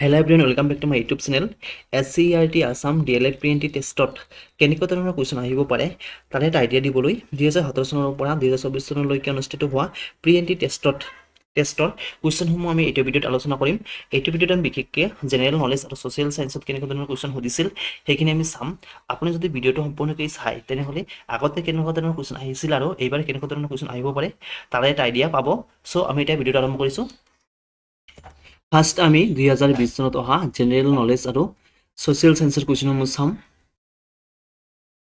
Hello' everyone, welcome back to my YouTube channel. SCERT Assam DLED PNT টেষ্টত কেনেকুৱা ধৰণৰ question আহিব পাৰে তাৰে এটা আইডিয়া দিবলৈ 2017 চনৰ পৰা 2024 চনলৈকে অনুষ্ঠিত হোৱা PNT টেষ্টৰ কুৱেশ্যনসমূহ আমি এইটো ভিডিঅ'ত আলোচনা কৰিম। এইটো ভিডিঅ'ত আমি বিশেষকৈ জেনেৰেল নলেজ আৰু ছ'চিয়েল ছায়েন্সত কেনেকুৱা ধৰণৰ কুৱেশ্যন সুধিছিল সেইখিনি আমি চাম। আপুনি যদি ভিডিঅ'টো সম্পূৰ্ণকৈ চায় তেনেহ'লে আগতে কেনেকুৱা ধৰণৰ কুৱেশ্যন আহিছিল আৰু এইবাৰ কেনেকুৱা ধৰণৰ কুৱেশ্যন আহিব পাৰে তাৰে এটা আইডিয়া পাব। চ' আমি এতিয়া ভিডিঅ'টো আৰম্ভ কৰিছোঁ। ফাৰ্ষ্ট আমি 2020 চনত অহা জেনেৰেল নলেজ আৰু ছ'চিয়েল ছায়েন্সৰ কুৱেশ্যনসমূহ চাম।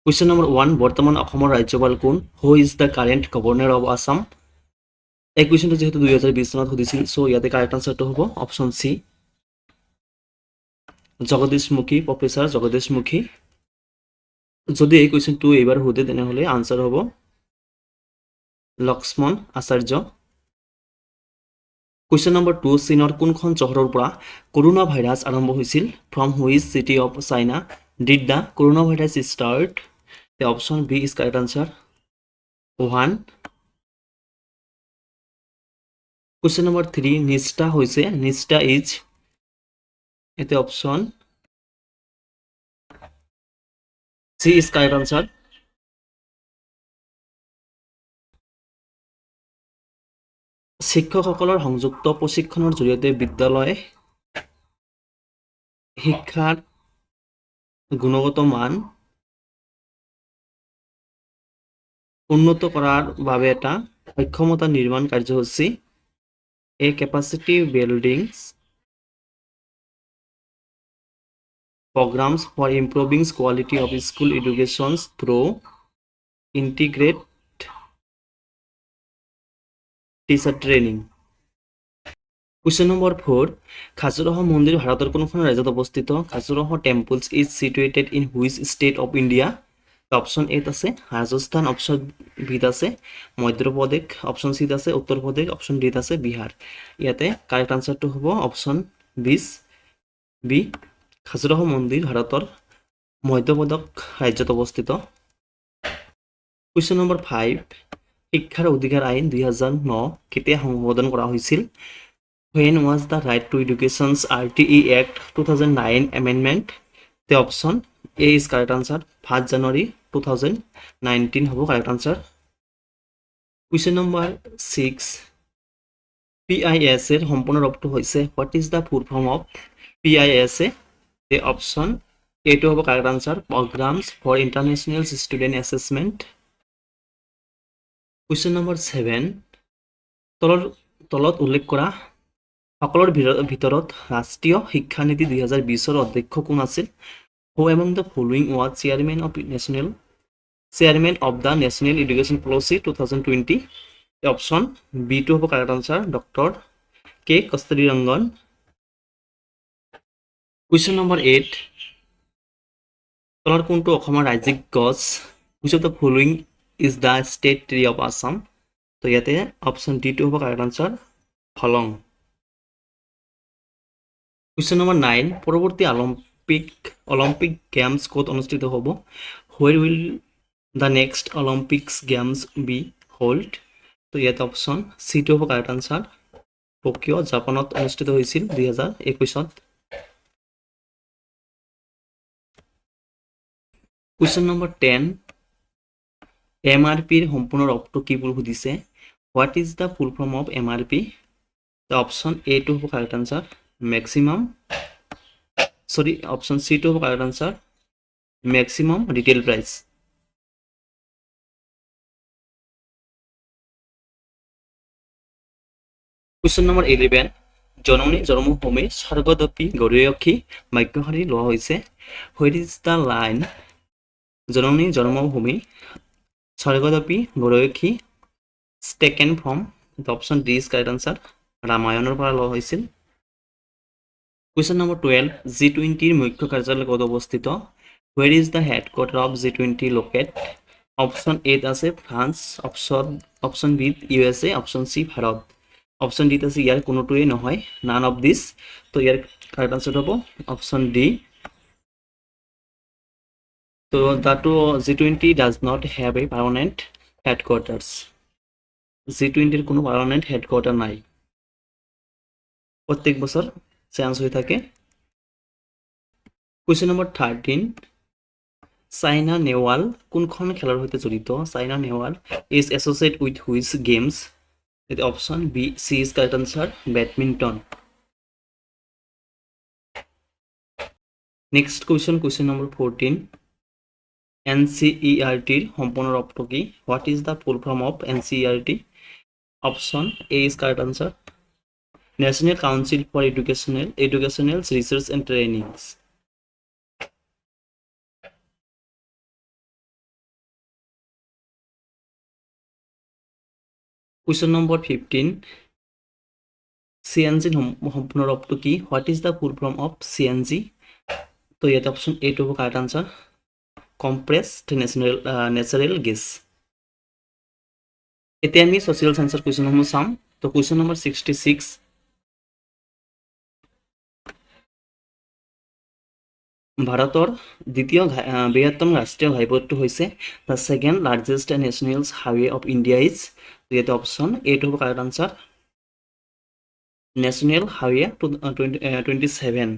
কুৱেশ্যন নম্বৰ 1, বৰ্তমান অসমৰ ৰাজ্যপাল কোন? Who is the current governor of Assam? এই কুৱেশ্যনটো যিহেতু 2020 চনত সুধিছিল, চ' ইয়াতে কাৰেক্ট আনচাৰটো হ'ব option C, Jagdish Mukhi, professor Jagdish Mukhi. যদি এই কুৱেশ্যনটো এইবাৰ সোধে তেনেহ'লে আনচাৰ হ'ব লক্ষ্মণ আচাৰ্য। কুৱেশ্যন নম্বৰ 2, চীনৰ কোনখন চহৰৰ পৰা কৰোণা ভাইৰাছ আৰম্ভ হৈছিল? From which city of China did the corona virus start? The option B is correct answer, Wuhan. Question number 3, নিষ্ঠা হৈছে, নিষ্ঠা ইজ, এতে option C is correct answer. শিক্ষকসকলৰ সংযুক্ত প্ৰশিক্ষণৰ জৰিয়তে বিদ্যালয় শিক্ষাৰ গুণগত মান উন্নত কৰাৰ বাবে এটা সক্ষমতা নিৰ্মাণ কাৰ্যসূচী, a capacity building programs for improving quality of school education through integrate teacher training. Question number 4, Khajuraho মন্দিৰ ভাৰতৰ কোনখন ৰাজ্যত অৱস্থিত? Khajuraho temples is situated in which state of India? Option এত আছে ৰাজস্থান, অপশ্যন বিত আছে মধ্যপ্ৰদেশ, অপশ্যন চিত আছে উত্তৰ প্ৰদেশ, অপশ্যন ডিত আছে বিহাৰ। ইয়াতে কাৰেক্ট আনচাৰটো হ'ব অপশ্যন বি, খাজুৰাহ মন্দিৰ ভাৰতৰ মধ্যপ্ৰদেশ ৰাজ্যত অৱস্থিত। কুৱেশ্যন নম্বৰ 5, শিক্ষাৰ অধিকাৰ আইন 2009 কেতিয়া সংশোধন কৰা হৈছিল? When was the Right to Education's RTE Act 2009 amendment? The option A is correct answer, 5 January 2019 হ'ব correct answer. Question number 6, PISA এর সম্পূর্ণ রূপটো হৈছে, what is the full form of PISA? The option A to হ'ব correct answer, Programs for International Student Assessment. Question number 7, তলত উল্লেখ কৰা সকলৰ ভিতৰত ৰাষ্ট্ৰীয় শিক্ষানীতি 2020 অধ্যক্ষ কোন আছিল? Who among the following was chairman of the National Education Policy 2020? The option B to হ'ব correct answer, Dr. K. Kasturirangan. Question number 8, তলৰ কোনটো অসমৰ ৰাজ্যিক গছ? Which of the following is the state tree of Assam? তো ইয়াতে option D টো হ'ব কাৰেক্ট আনচাৰ, হলং। কুৱেশ্যন নম্বৰ 9, পৰৱৰ্তী অলিম্পিক গেমছ ক'ত অনুষ্ঠিত হ'ব? Where will the next Olympics Games be held? তো ইয়াতে অপশ্যন চি টো হ'ব কাৰেক্ট আনচাৰ, টকিঅ' জাপানত অনুষ্ঠিত হৈছিল 2021। কুৱেশ্যন নম্বৰ 10, MRPৰ সম্পূৰ্ণ ৰূপটো কি বুলি সুধিছে? What is the full form of MRP? The option A টো হ'ব কাৰেক্ট আনচাৰ, অপশ্যন চি টো হ'ব correct answer, maximum retail price. Question number 11, জননী জন্মভূমি স্বৰ্গদপী গৰীয়সী বাক্যশাৰী লোৱা হৈছে। হোৱাট ইজ দ্য লাইন জননী জন্মভূমি স্বৰ্গদপী গৰীয়সী taken from? Option D is correct answer, ৰামায়ণৰ পৰা লোৱা হৈছিল। কুৱেশ্যন নম্বৰ 12, G20ৰ মুখ্য কাৰ্যালয় ক'ত অৱস্থিত? Where is the headquarter of G20 located? Option এত আছে ফ্ৰান্স, অপশ্যন বিত USA, option C Bharat, option ডিত আছে ইয়াৰ কোনোটোৱেই নহয়, নান অফ দিছ। তো ইয়াৰ কাৰেক্ট আনচাৰ হ'ব অপশ্যন ডি। তো G20 does not have a permanent headquarters. G20 কোনো পার্মানেন্ট হেডকোয়ার্টার নাই। প্রত্যেক বছর চেঞ্জ হৈ থাকে। কুৱেশ্যন নম্বৰ 13, চাইনা নেহৱাল কোনখন খেলৰ সৈতে জড়িত? Saina Nehwal is associated with which games? Option B, C is correct answer, badminton. Next question number 14, NCERTৰ সম্পূৰ্ণ ৰূপটো কি? What is the full form of NCERT? Option A is correct answer, national council for educational research and trainings. Question number 15, CNG সম্পূৰ্ণ ৰূপটো কি? What is the full form of CNG? তো ইয়াতে option এটো হ'ব correct answer, compressed natural gas. এতিয়া আমি social চায়েন্সৰ কুৱেশ্যনসমূহ চাম। তো কুৱেশ্যন নম্বৰ 66, ভাৰতৰ দ্বিতীয় বৃহত্তম ৰাষ্ট্ৰীয় ঘাইপথটো হৈছে the second largest national highway of India is? ইয়াতে অপশ্যন এটো হ'ব correct answer, national highway 27।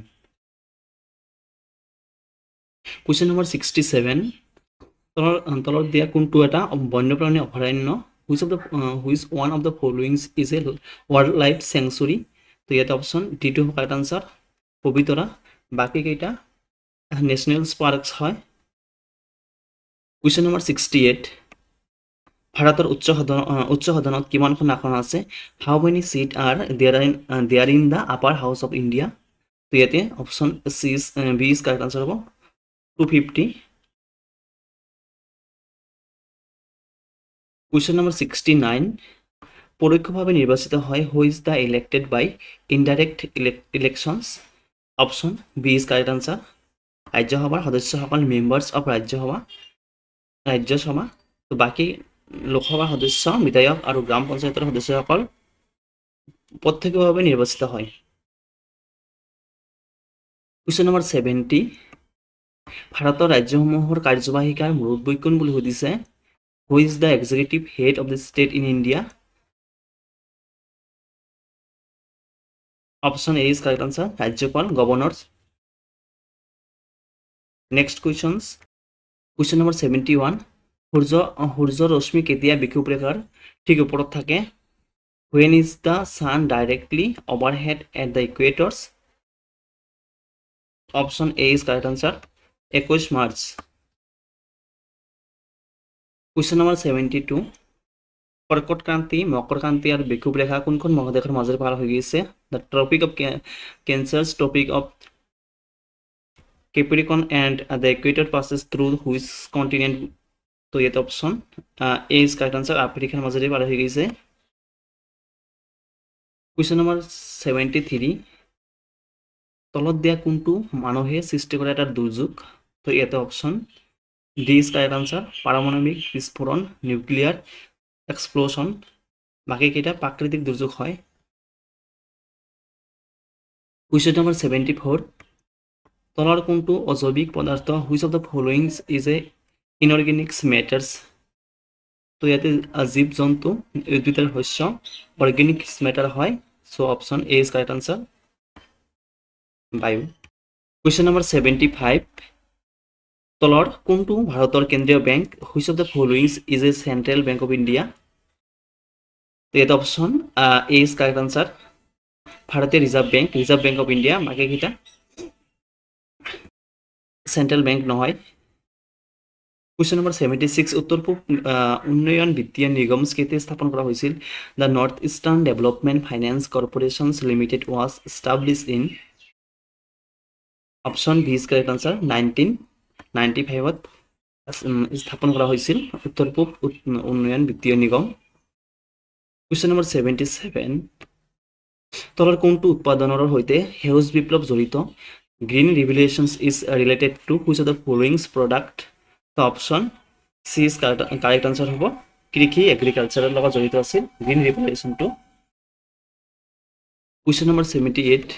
Question number 67, তলত দিয়া কোনটো এটা বন্যপ্ৰাণী অভয়াৰণ্য? Which one of the followings is a wild life sanctuary? তো ইয়াতে অপশ্যন ডিটো হ'ব কাৰেক্ট আনচাৰ, পবিতৰা। বাকীকেইটা নেশ্যনেল পাৰ্কছ হয়। কুৱেশ্যন নম্বৰ 68, ভাৰতৰ উচ্চ সদনত কিমানখন আসন আছে? How many seat are there in the upper house of India? তো ইয়াতে option B is correct answer হ'ব, 250। কুৱেশ্যন নম্বৰ 69, পৰোক্ষভাৱে নিৰ্বাচিত হয় who is the elected by indirect elections? Option B is correct answer, ৰাজ্যসভাৰ সদস্যসকল মেম্বাৰ্ছ অফ ৰাজ্যসভা। তো বাকী লোকসভাৰ সদস্য, বিধায়ক আৰু গ্ৰাম পঞ্চায়তৰ সদস্যসকল প্ৰত্যক্ষভাৱে নিৰ্বাচিত হয়। কুৱেশ্যন নম্বৰ 70, ভাৰতৰ ৰাজ্যসমূহৰ কাৰ্যবাহিকাৰ মুৰব্বী কোন বুলি সুধিছে? Who is the executive head of the state in India? Option A is correct answer, ৰাজ্যপাল, গভৰ্ণৰ। নেক্সট কুৱেশ্যন নম্বৰ 71, সূৰ্যৰ ৰশ্মি কেতিয়া বিষুৱৰেখাৰ ঠিক ওপৰত থাকে? When is the sun directly overhead at the equators? Option A is correct answer, 21 March. Question number 72, কৰ্কট ক্ৰান্তি, মকৰ ক্ৰান্তি আৰু বিষুৱৰেখা কোনখন মহাদেশৰ মাজেৰে পাৰ হৈ গৈছে? The tropic of cancer, tropic of capricorn and the equator passes through which continent? তো ইয়াতে option A is correct answer, আফ্ৰিকাৰ মাজেৰে পাৰ হৈ গৈছে। কুৱেশ্যন নম্বৰ 73, তলত দিয়া কোনটো মানুহে সৃষ্টি কৰা এটা দুৰ্যোগ? তো ইয়াতে option D is correct answer, পাৰমাণৱিক বিস্ফোৰণ, নিউক্লিয়াৰ এক্সপ্ল'শ্যন। বাকীকেইটা প্ৰাকৃতিক দুৰ্যোগ হয়। কুৱেশ্যন নম্বৰ 74, তলৰ কোনটো অজৈৱিক পদাৰ্থ? Which of the followings is a inorganics matters? তো ইয়াতে জীৱ জন্তু, উদ্ভিদ আৰু শস্য অৰ্গেনিক মেটাৰ হয়। So' option A is correct answer, বায়ু। কুৱেশ্যন নম্বৰ 75, তলৰ কোনটো ভাৰতৰ কেন্দ্ৰীয় বেংক? Which of the followings is a central bank of India? তো ইয়াতে option A is correct answer, ভাৰতীয় ৰিজাৰ্ভ বেংক অফ ইণ্ডিয়া। বাকীকেইটা চেণ্ট্ৰেল বেংক নহয়। কুৱেশ্যন নম্বৰ 76, উত্তৰ পূব উন্নয়ন বিত্তীয় নিগম কেতিয়া স্থাপন কৰা হৈছিল? The north eastern development finance corporations limited was established in? Option B is correct answer, 1995ত স্থাপন কৰা হৈছিল উত্তৰ পূব উন্নয়ন বিত্তীয় নিগম। কুৱেশ্যন নম্বৰ 77, তলৰ কোনটো উৎপাদনৰ সৈতে সেউজ বিপ্লৱ জড়িত? Green revolution is related to which of the followings product? তো option C is correct answer হ'ব, কৃষি এগ্ৰিকালচাৰৰ লগত জড়িত আছিল গ্ৰীণ ৰিভলিউশ্যনটো। কুৱেশ্যন নম্বৰ 78,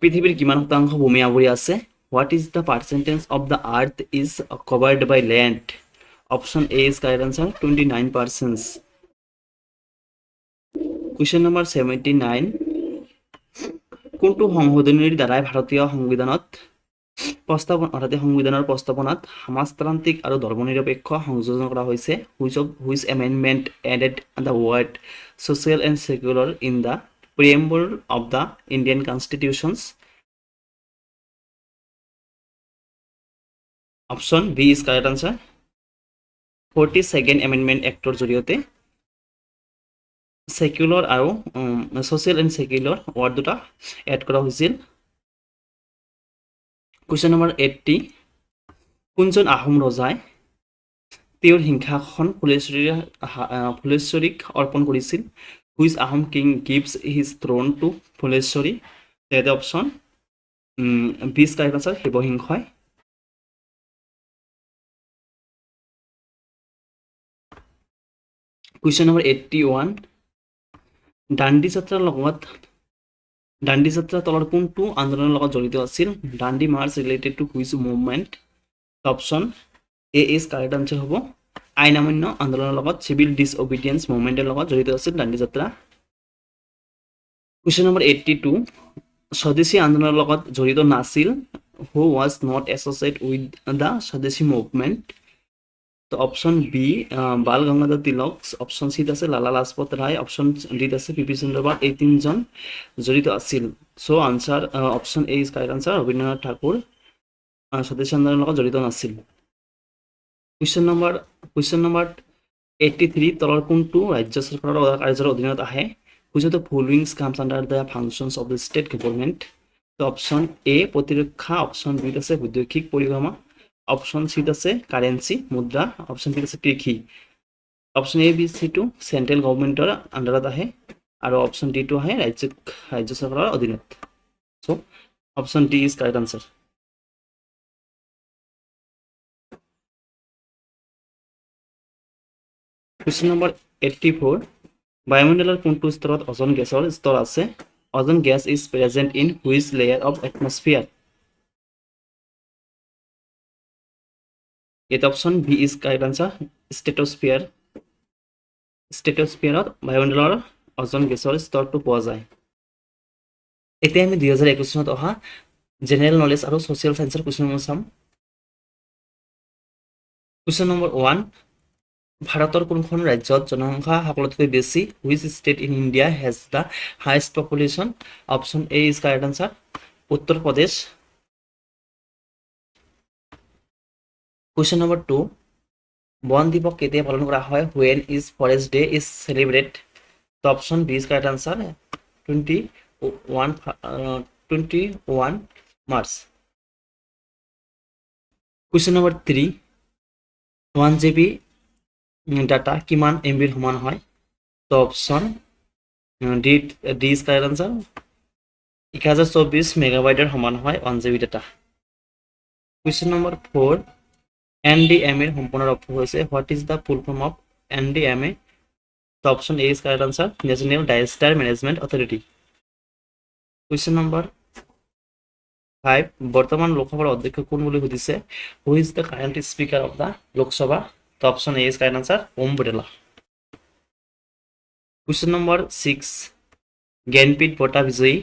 পৃথিৱীৰ কিমান শতাংশ ভূমি আৱৰি আছে? What is the percentage of the earth is covered by land? Option A is correct answer, 29%। Question number 79, কোনটো সংশোধনীৰ দ্বাৰাই ভাৰতীয় সংবিধানত সংবিধানৰ প্ৰস্তাৱনাত সমাজতান্ত্ৰিক আৰু ধৰ্মনিৰপেক্ষ সংযোজন কৰা হৈছে? Which amendment added the word social and secular in the preamble of the Indian constitutions? Option B is correct answer. 42nd Amendment Actor জৰিয়তে secular আৰু social and secular word দুটা এড কৰা হৈছিল। Question number 80, কোনজন আহোম ৰজাই তেওঁৰ সিংহাসন ফুলেশ্বৰীক অৰ্পণ কৰিছিল? Which Ahom king gives his throne to Phuleswari? The option B is correct answer, শিৱসিংহই। Question number 81, Dandi যাত্ৰা তলৰ কোনটো আন্দোলনৰ লগত জড়িত আছিল? Dandi March related to which movement? Option A is correct answer হ'ব, আইন অমান্য আন্দোলনৰ লগত, চিভিল ডিছঅবিডিয়েন্স মুভমেণ্টৰ লগত জড়িত আছিল দাণ্ডি যাত্ৰা। কুৱেশ্যন নম্বৰ 82, স্বদেশী আন্দোলনৰ লগত জড়িত নাছিল, who was not associate with the স্বদেশী মুভমেণ্ট? তো option B Bal Gangadhar Tilak, option চিত আছে লালা লাজপত ৰায়, অপশ্যন ডিত আছে পি পি চন্দ্ৰপাল। এই তিনিজন জড়িত আছিল। So' answer option A is correct answer, Rabindranath Thakur স্বদেশী আন্দোলনৰ লগত জড়িত নাছিল। কুৱেশ্যন নম্বৰ 83, তলৰ কোনটো ৰাজ্য চৰকাৰৰ কাৰ্যৰ অধীনত আহে? Which of the following comes under the functions of the state government? তো অপশ্যন এ প্ৰতিৰক্ষা, অপশ্যন বিত আছে বৈদেশিক পৰিক্ৰমা, অপশ্যন চিত আছে কাৰেঞ্চি মুদ্ৰা, অপশ্যন বিত আছে কৃষি। অপশ্যন এ বি চি টো চেন্ট্ৰেল গভৰ্ণমেণ্টৰ আণ্ডাৰত আহে আৰু অপশ্যন ডি টো আহে ৰাজ্য চৰকাৰৰ অধীনত। So' option D is correct answer. Question number 84, বায়ুমণ্ডলৰ কোনটো স্তৰত অজন গেছৰ স্তৰ আছে? Ozone gas is present in which layer of atmosphere? এটা option B is correct answer, ষ্ট্ৰেটস্ফিয়াৰত বায়ুমণ্ডলৰ অজন গেছৰ স্তৰটো পোৱা যায়। এতিয়া আমি 2021 চনত অহা জেনেৰেল নলেজ আৰু ছ'চিয়েল চায়েন্সৰ কুৱেশ্যনসমূহ চাম। কুৱেশ্যন নম্বৰ 1, ভাৰতৰ কোনখন ৰাজ্যত জনসংখ্যা সকলোতকৈ বেছি? Which state in India has the highest population? Option A is correct answer, Uttar Pradesh. Question number 2, বন দিৱস কেতিয়া পালন কৰা হয়? When is forest day is celebrate? তো option B is correct answer, 21 March. Question number 3, 1 GB data কিমান MBৰ সমান হয়? তো option D is correct answer, 1024 মেগাবাইটৰ সমান হয় 1 GB data. Question number 4, NDMA ৰ সম্পূৰ্ণ অৰ্থ হৈছে, what is the full form of NDMA? তো option A is correct answer, national disaster management authority. Question number 5, বৰ্তমান লোকসভাৰ অধ্যক্ষ কোন বুলি সুধিছে? Who is the current speaker of the Lok Sabha? তো option A is correct answer, Om Birla. Question number 6, Jnanpith বঁটা বিজয়ী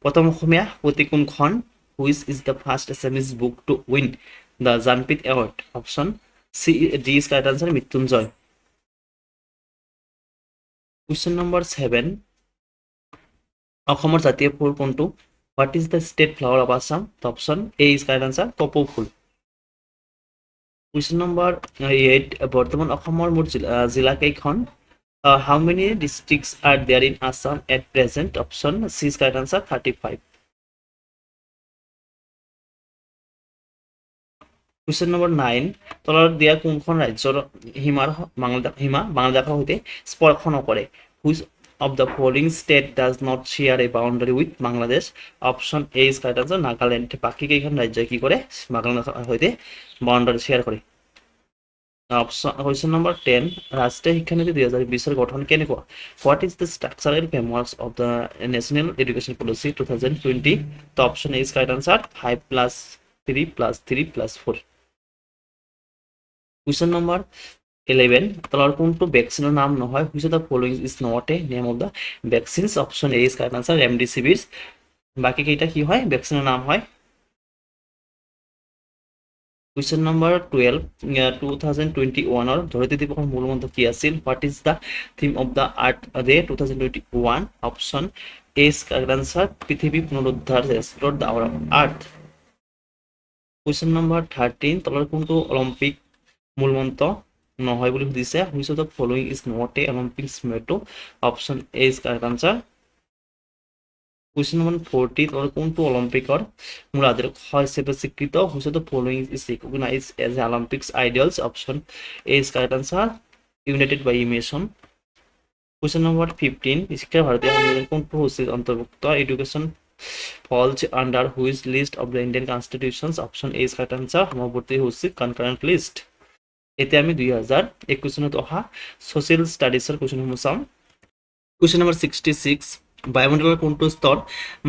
প্ৰথম অসমীয়া পুথি কোনখন? Which is the first Assamese book to win the Jnanpith award? Option C D is correct answer, Mrityunjay. Question number 7, অসমৰ জাতীয় ফুল কোনটো? What is the state flower of Assam? Option A is correct answer, কপৌ ফুল। কুৱেশ্যন নম্বৰ 8, বৰ্তমান অসমৰ মুঠ জিলা কেইখন? How many districts are there in Assam at present? Option C is correct answer, 35। Question number 9, তলত দিয়া কোনখন ৰাজ্যৰ সীমা বাংলাদেশৰ সৈতে স্পৰ্শ নকৰে? Which of the following state does not share a boundary with Bangladesh? Option A is correct answer, Nagaland। বাকি কেইখন ৰাজ্য কি কৰে? বাংলাদেশৰ সৈতে বাউন্ডাৰী শেয়াৰ কৰে। কুৱেশ্যন নম্বৰ 10, ৰাষ্ট্ৰীয় শিক্ষানীতি 2020 গঠন কেনেকুৱা? What is the structural frameworks of the national education policy 2020? তো option A is correct answer, 5+3+3+4। Question number 11, তলৰ কোনটো ভেকচিনৰ নাম নহয়? Which of the following is not a name of the vaccines? Option A is correct answer, remdesivir. বাকী কেইটা কি হয় ভ্যাকসিনৰ নাম হয় কুৱেশ্যন নম্বৰ 12 2021 ধৰিত্ৰী দিৱসৰ মূল মন্ত্ৰ কি আছিল what is the theme of the earth day 2021 option A correct answer পৃথিৱী পুনৰুদ্ধাৰ restore the earth question number 13 তলৰ কোনটো অলিম্পিক মূল মন্ত্ৰ নহয় বুলি সুধিছে which of the following is not a Olympic motto option A is correct answer question number 40 তলৰ কোনটো অলিম্পিকৰ মূল আদৰ্শ হিচাপে স্বীকৃত which of the following is recognise as a Olympics idols option A is correct answer United by ইমেশ্যন question number 15 শিক্ষা ভাৰতীয় সংবিধান কোনটো সূচীত অন্তৰ্ভুক্ত education falls under which list of the Indian constitutions option A is correct answer সমৱৰ্তী সূচী concurrent list এতিয়া আমি 2021 চনত অহা সোশ্যাল ষ্টাডিজৰ কুৱেশ্যনসমূহ চাম কুৱেশ্যন নম্বৰ 66 বায়ুমণ্ডলৰ কোনটো স্তৰ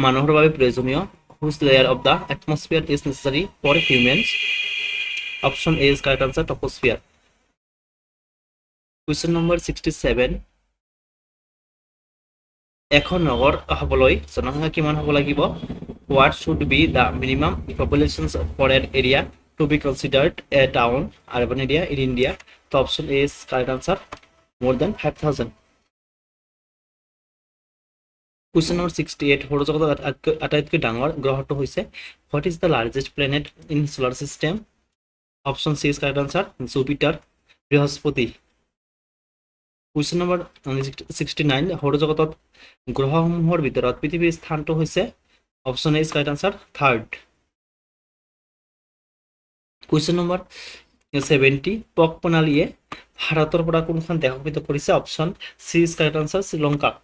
মানুহৰ বাবে প্ৰয়োজনীয় which layer of the atmosphere is necessary for humans option A is correct answer troposphere question number 67 এখন নগৰ হ'বলৈ জনসংখ্যা কিমান হ'ব লাগিব what should be the minimum population for an area to be considered a town urban area in India the option A is correct answer more than 5000 question number 68 সৌৰজগতৰ আটাইতকৈ ডাঙৰ গ্ৰহটো হৈছে what is the largest planet in solar system option C is correct answer Jupiter বৃহস্পতি question number 69 সৌৰজগতত গ্ৰহসমূহৰ ভিতৰত পৃথিৱীৰ স্থানটো হৈছে option A is correct answer third question number 70 Palk প্ৰণালীয়ে ভাৰতৰ পৰা কোনখন দেশক পৃথক কৰিছে option C is correct answer শ্ৰীলংকাক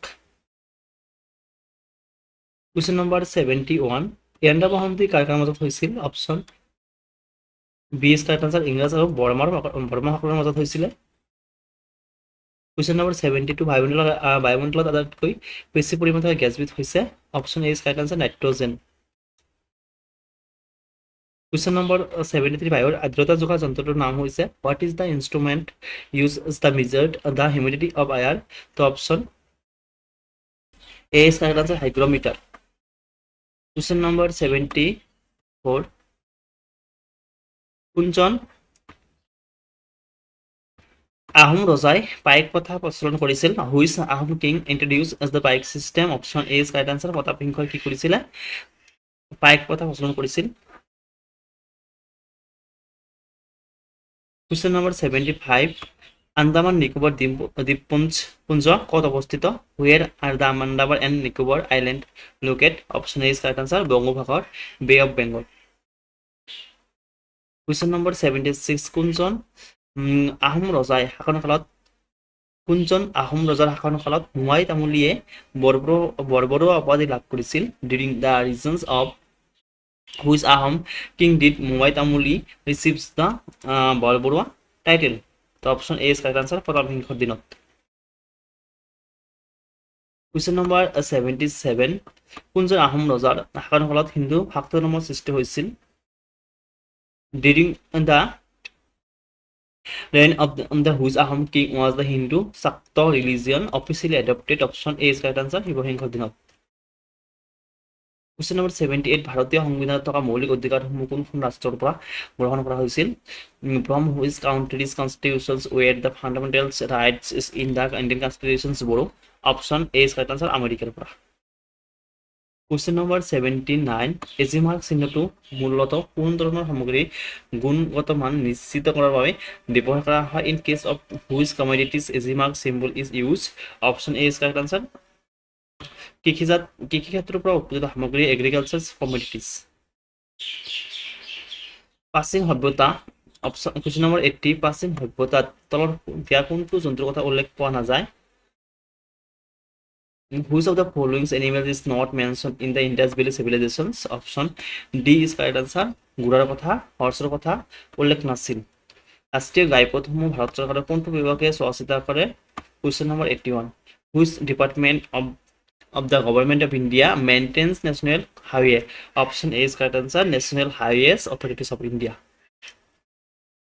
কুৱেশ্যন নম্বৰ 71 এণ্ড মহান্তি কাৰ কাৰ মাজত হৈছিল option B is correct answer ইংৰাজ আৰু বৰ্মাসকলৰ মাজত হৈছিলে কুৱেশ্যন নম্বৰ 72 বায়ুমণ্ডলত আটাইতকৈ বেছি পৰিমাণৰ গেছবিধ হৈছে option A is correct answer nitrogen question number 73 বায়ুৰ আৰ্দ্ৰতা জোখা যন্ত্ৰটোৰ নাম হৈছে what is the instrument use the measured the humidity of air তো option A is correct answer hygrometer question number 74 কোনজন আহোম ৰজাই পাইক প্ৰথা প্ৰচলন কৰিছিল which Ahom king introduce as the paik system option A is correct answer Pratap সিংহই কি কৰিছিলে পাইক প্ৰথা প্ৰচলন কৰিছিল কুৱেশ্যন নম্বৰ 75 আন্দামান নিকোবৰ দ্বীপপুঞ্জ ক'ত অৱস্থিত where are the Andaman and Nicobar island locate option A is correct answer বংগোপসাগৰ bay of Bengal question number 76 কোনজন আহোম ৰজাৰ শাসনকালত হুমাই তামুলীয়ে বৰবৰুৱা উপাধি লাভ কৰিছিল during the reigns of which Ahom king did Momai Tamuli receives the Borbarua title তো option A is correct answer Pratap সিংহৰ দিনত কুৱেশ্যন নম্বৰ 77 কোনজন আহোম ৰজাৰ শাসনকালত হিন্দু শাক্ত ধৰ্মৰ সৃষ্টি হৈছিল during the reign of the whose Ahom king was the Hindu Shakta religion officially adopted option A is correct answer শিৱসিংহৰ দিনত কুৱেশ্যন নম্বৰ 78 ভাৰতীয় সংবিধানত থকা মৌলিক অধিকাৰসমূহ কোনখন ৰাষ্ট্ৰৰ পৰা গ্ৰহণ কৰা হৈছিল from which country's constitutions were the fundamental rights is in the Indian constitutions borrow option A is correct answer আমেৰিকাৰ পৰা কুৱেশ্যন নম্বৰ 79 এজিমাৰ্ক চিহ্নটো মূলতঃ কোন ধৰণৰ সামগ্ৰী গুণগত মান নিশ্চিত কৰাৰ বাবে ব্যৱহাৰ কৰা হয় in case of which commodities Agmark symbol is use option A is correct answer কৃষি ক্ষেত্ৰৰ পৰা উৎপাদিত সামগ্ৰী এগ্ৰিকালচাৰ কমোডিটিজ প্ৰাচীন সভ্যতা অপশ্যন কুৱেশ্যন নম্বৰ 80 প্ৰাচীন সভ্যতাত তলৰ দিয়া কোনটো জন্তুৰ কথা উল্লেখ পোৱা নাযায় Which of the following animals is not mentioned in the Indus Valley civilizations? Option D is correct answer. ঘোঁৰাৰ কথা হৰ্চৰ কথা উল্লেখ নাছিল ৰাষ্ট্ৰীয় ঘাইপথসমূহ ভাৰত চৰকাৰৰ কোনটো বিভাগে চোৱা চিতা কৰে question number 81 Which department of the government of India maintains national highway option A is correct answer National Highways Authorities of India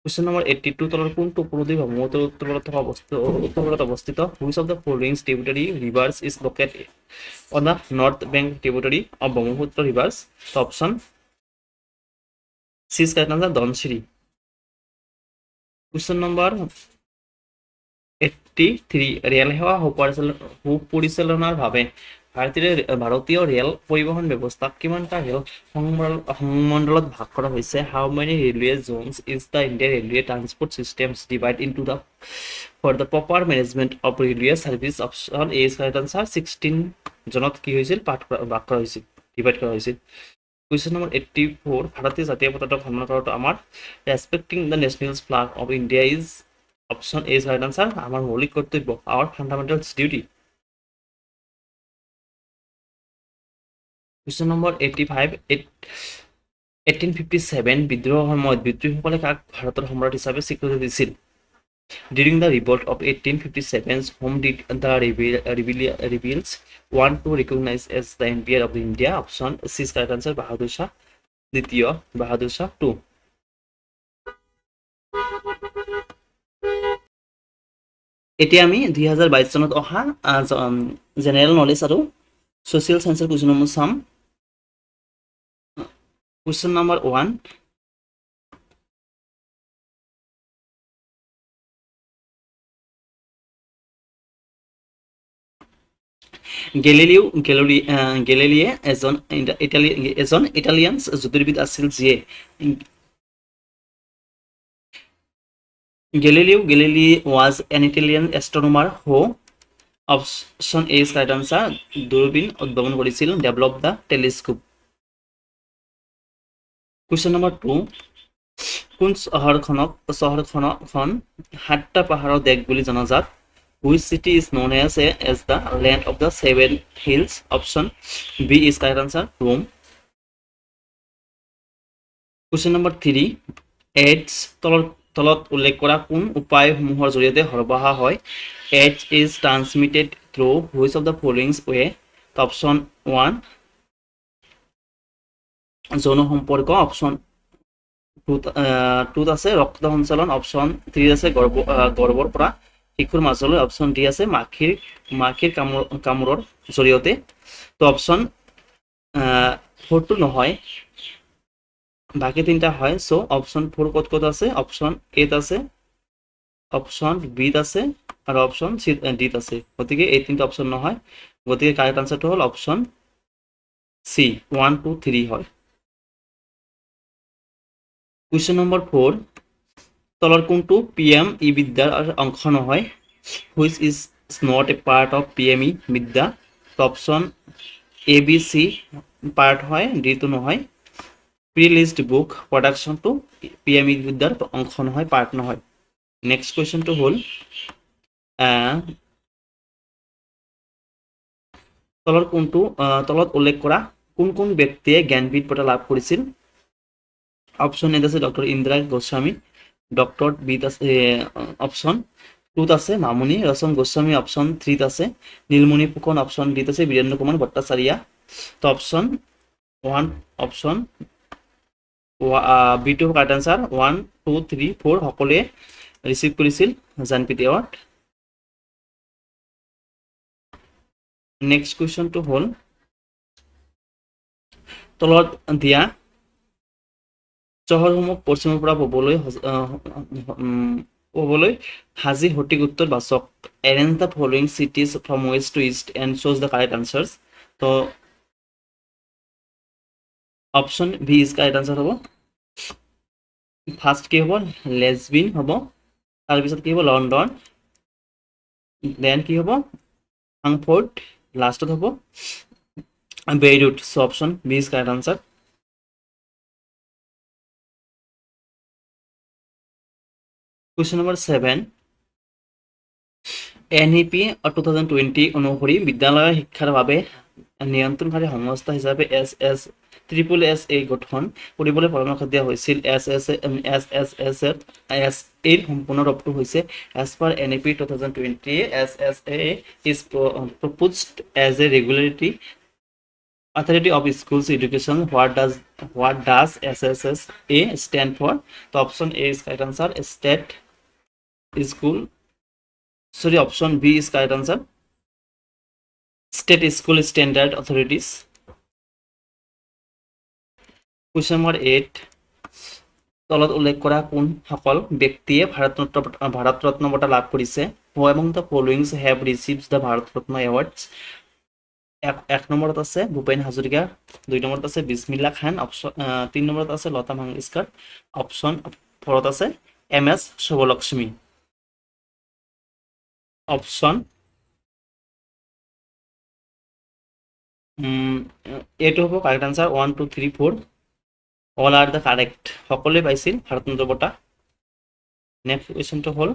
Question number 82 তলৰ কোনটো উপনদী ব্ৰহ্মপুত্ৰৰ উত্তৰ অৱস্থিত which of the following tributary rivers is located on the north bank tributary of Brahmaputra rivers? The option C is correct answer Dhanshri. Question number 83 rail সেৱা সুপৰিচালনাৰ বাবে ভাৰতীয় rail পৰিবহণ ব্যৱস্থাক কিমানটা ৰেল সংমণ্ডলত ভাগ কৰা হৈছে? How many railway zones is the Indian railway transport systems divide into the for the proper management of railway service? Option A is correct answer 16 জনত কি হৈছিল ভাগ কৰা হৈছিল ডিভাইড কৰা হৈছিল। কুৱেশ্যন নম্বৰ 84 ভাৰতীয় জাতীয় পতাকা ভ্ৰমণ কৰাটো আমাৰ respecting the national flag of India is option A is right answer আমাৰ মৌলিক কৰ্তব্য our fundamentals duty. Question number 85 1857 বিদ্ৰোহৰ সময়ত বিদ্ৰোহীসকলে কাক ভাৰতৰ সম্ৰাট হিচাপে স্বীকৃতি দিছিল? During the revolt of 1857, whom did the rebels want to recognize as the empire of India? Option C is correct answer Bahadur Shah দ্বিতীয়, Bahadur Shah 2. এতিয়া আমি 2022 চনত অহা জেনেৰেল নলেজ আৰু ছ'চিয়েল সায়েন্সৰ কুৱেশ্যনসমূহ চাম। কুৱেশ্যন নম্বৰ 1 গেলিলিয়ে এজন ইটালিয়ান জ্যোতিৰ্বিদ আছিল যিয়ে Galileo Galilei was an Italian astronomer who option A is correct answer দূৰবীন উদ্ভাৱন কৰিছিল develop the telescope. Question number 2 কোন চহৰখন সাতটা পাহাৰৰ দেশ বুলি জনাজাত? Which city is known as the land of the seven hills? Option B is correct answer Rome. Question number 3 AIDS তলত উল্লেখ কৰা কোন উপায়সমূহৰ জৰিয়তে সৰবৰাহ হয়? AIDS is transmitted through which of the following way? Option 1 যৌন সম্পৰ্ক, অপশ্যন 2 আছে ৰক্ত সঞ্চালন, অপশ্যন 3 আছে গৰ্ভৰ পৰা শিশুৰ মাজলৈ, অপশ্যন ডি আছে মাখিৰ কামোৰৰ জৰিয়তে। তো অপশ্যন 4টো নহয়, বাকি তিনটা হয়। সো অপশ্যন 4 ক'ত আছে? অপশ্যন এত আছে, অপশ্যন বিত আছে আৰু অপশ্যন সি ডিত আছে। গতিকে এই তিনটা অপশ্যন নহয়, গতিকে কাৰেক্ট আনসাৰটো হ'ল অপশ্যন সি 1 2 3 হয়। কুৱেশ্যন নম্বৰ 4 তলৰ কোনটো PME বিদ্যাৰ অংশ নহয়? Which is not a part of PME বিদ্যা? Option A B C part হয়, ডিটো নহয়। প্ৰি-লিজড বুক প্ৰডাকশ্যনটো PME বিদ্যাৰ অংশ নহয়, পাৰ্ট নহয়। নেক্সট কুৱেশ্যনটো হ'ল তলত উল্লেখ কৰা কোন ব্যক্তিয়ে জ্ঞানপীঠ বঁটা লাভ কৰিছিল? অপশ্যন এত আছে ডক্টৰ ইন্দিৰা গোস্বামী, ডক্টৰ বিত আছে অপশ্যন 2ত আছে মামুনি ৰচন গোস্বামী, অপশ্যন 3ত আছে নীলমণি ফুকন, অপশ্যন ডিত আছে বীৰেন্দ্ৰ কুমাৰ ভট্টাচাৰ্য। তো অপশ্যন 1 অপশ্যন বিটো কাৰেক্ট আনসাৰ 1 2 3 4 সকলোৱে ৰিচিভ কৰিছিল জ্ঞানপীঠ এৱাৰ্ড। নেক্সট কুৱেশ্যনটো হ'ল তলত দিয়া চহৰসমূহ পশ্চিমৰ পৰা পূবলৈ সাজি সঠিক উত্তৰ বাচক। Arrange the following cities from west to east and choose the correct answers. তো option B is correct answer হ'ব। ফাৰ্ষ্ট কি হ'ব? লেছবিন হ'ব, তাৰপিছত কি হ'ব? লণ্ডন, দেন কি হ'ব? ফ্ৰাংকফৰ্ট, লাষ্টত হ'ব Beirut. So option B is correct answer. Question number 7 NEP 2020 অনুসৰি বিদ্যালয়ৰ শিক্ষাৰ বাবে নিয়ন্ত্ৰণকাৰী সংস্থা হিচাপে SSSA গঠন কৰিবলৈ পৰামৰ্শ দিয়া হৈছিল। SSS এৰ সম্পূৰ্ণ ৰূপটো হৈছে as per NEP 2020 SSA is proposed as a regulatory Authority of Schools Education. What does SSSA stand for? The option A is correct answer. State School. Sorry, option B is correct answer. State School Standard Authorities. Question number 8. তলত উল্লেখ কৰা কোন সকল ব্যক্তিয়ে ভাৰত ৰত্ন বঁটা লাভ কৰিছে? Who among the following have received the Bharat Ratna awards? এক নম্বৰত আছে ভূপেন হাজৰিকা, 2 নম্বৰত আছে বিছমিল্লা খান, অপশ্যন 3 নম্বৰত আছে লতা মংগেশকাৰ, অপশ্যন 4ত আছে MS শুভলক্ষ্মী। অপশ্যন এইটো হ'ব correct answer 1 2 3 4 all are the correct, সকলোৱে পাইছিল ভাৰতৰত্ন বঁটা। নেক্সট কুৱেশ্যনটো হ'ল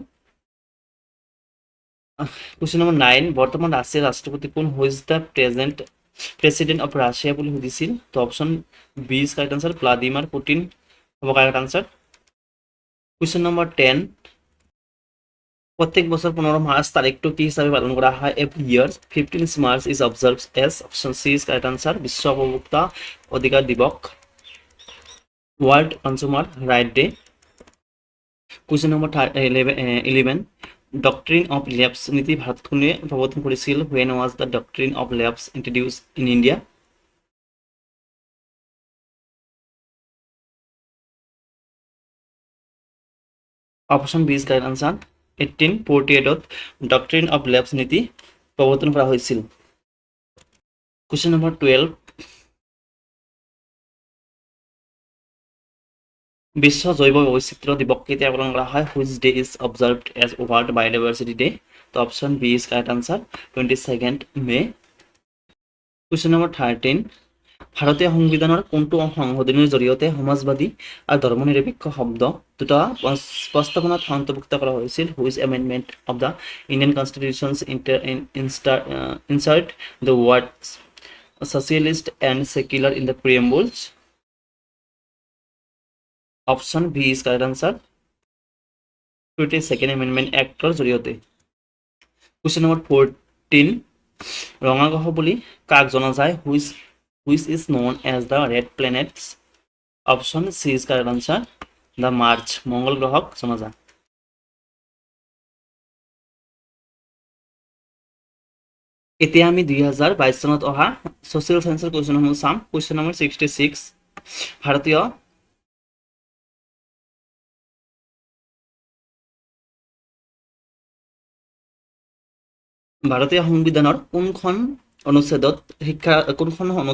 কুৱেশ্যন নম্বৰ 9। বৰ্তমান ৰাছিয়াৰ ৰাষ্ট্ৰপতি কোন? Who is the president of Russia বুলি সুধিছিল। তো option B is correct answer, Vladimir Putin হ'ব কাৰেক্ট আনসাৰ। Question number 10। প্রত্যেক বছর 15 মার্চ তারিখটো কি হিসাবে পালন করা হয়? Every year 15 March is observed as, option C is correct answer, বিশ্ব উপভোক্তা অধিকার দিবস, world consumer right day. Question number 11। Doctrine of lapse নীতি ভাৰত কোনে প্ৰৱৰ্তন কৰিছিল? When was the doctrine of lapse introduce in India? Option B is correct answer, 1848ত doctrine of lapse নীতি প্ৰৱৰ্তন কৰা হৈছিল। Question number 12। বিশ্ব জৈৱ বৈচিত্ৰ্য দিৱস কেতিয়া পালন কৰা হয়? Which day is observed as world biodiversity day? তো option B is correct answer, 22 May. Question number 13। ভাৰতীয় সংবিধানৰ কোনটো সংশোধনীৰ জৰিয়তে সমাজবাদী আৰু ধৰ্মনিৰপেক্ষ শব্দ দুটা প্ৰস্তাৱনাত অন্তৰ্ভুক্ত কৰা হৈছিল? Which amendment of the Indian constitutions insert the word socialist and secular in the preambles? Option B is correct answer, 22nd Amendment Actৰ জৰিয়তে। Question number 14। ৰঙা গ্ৰহ বুলি কাক জনা যায়? which is known as the red planets? Option C is correct answer, the March, মঙ্গল গ্ৰহক জনা যায়। এতিয়া আমি 2022 চনত অহা সোশ্যাল সায়েন্সৰ কুৱেশ্যনসমূহ চাম। Question number 66। ভাৰতীয় সংবিধানৰ কোনখন অনুচ্ছেদ শিক্ষাৰ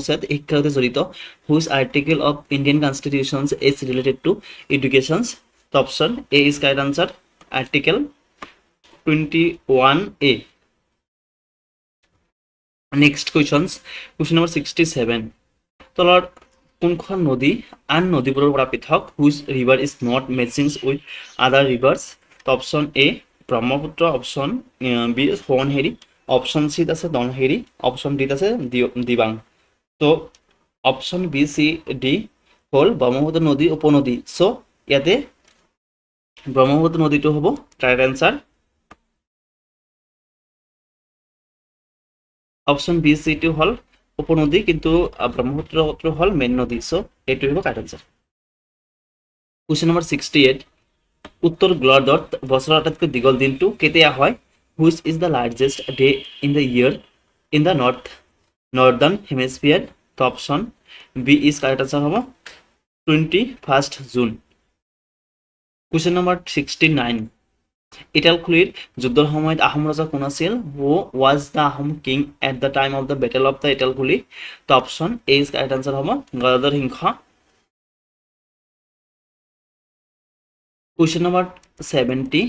সৈতে জড়িত? Which article of Indian constitutions is related to educations? Option A is correct answer, article 21A। Next question number 67। তলৰ কোনখন নদী আন নদীবোৰৰ পৰা পৃথক? Which river is not matchings with other rivers? Option A Brahmaputra, option B Subansiri, option চিত আছে Dhansiri, option ডিত আছে দিবাং। তো অপশ্যন বি চি ডি হ'ল ব্ৰহ্মপুত্ৰ নদী উপনদী। চ' ইয়াতে ব্ৰহ্মপুত্ৰ নদীটো হ'ব কাৰেক্ট এনচাৰ। অপশ্যন বি চিটো হ'ল উপনদী, কিন্তু ব্ৰহ্মপুত্ৰটো হ'ল মেইন নদী। চ' এইটো হ'ব কাৰেক্ট এনচাৰ। Question number 68। উত্তৰ গোলাৰ্ধত বছৰৰ আটাইতকৈ দীঘল দিনটো কেতিয়া হয়? Which is the largest day in the year in the northern hemisphere? তো option B is correct answer হ'ব 21 জুন। Question number 69। ইটালখুলিৰ যুদ্ধৰ সময়ত আহোম ৰজা কোন আছিল? Who was the Ahom king at the time of the battle of the Itakhuli? তো option A is correct answer হ'ব গদাধৰ সিংহ। Question number 70।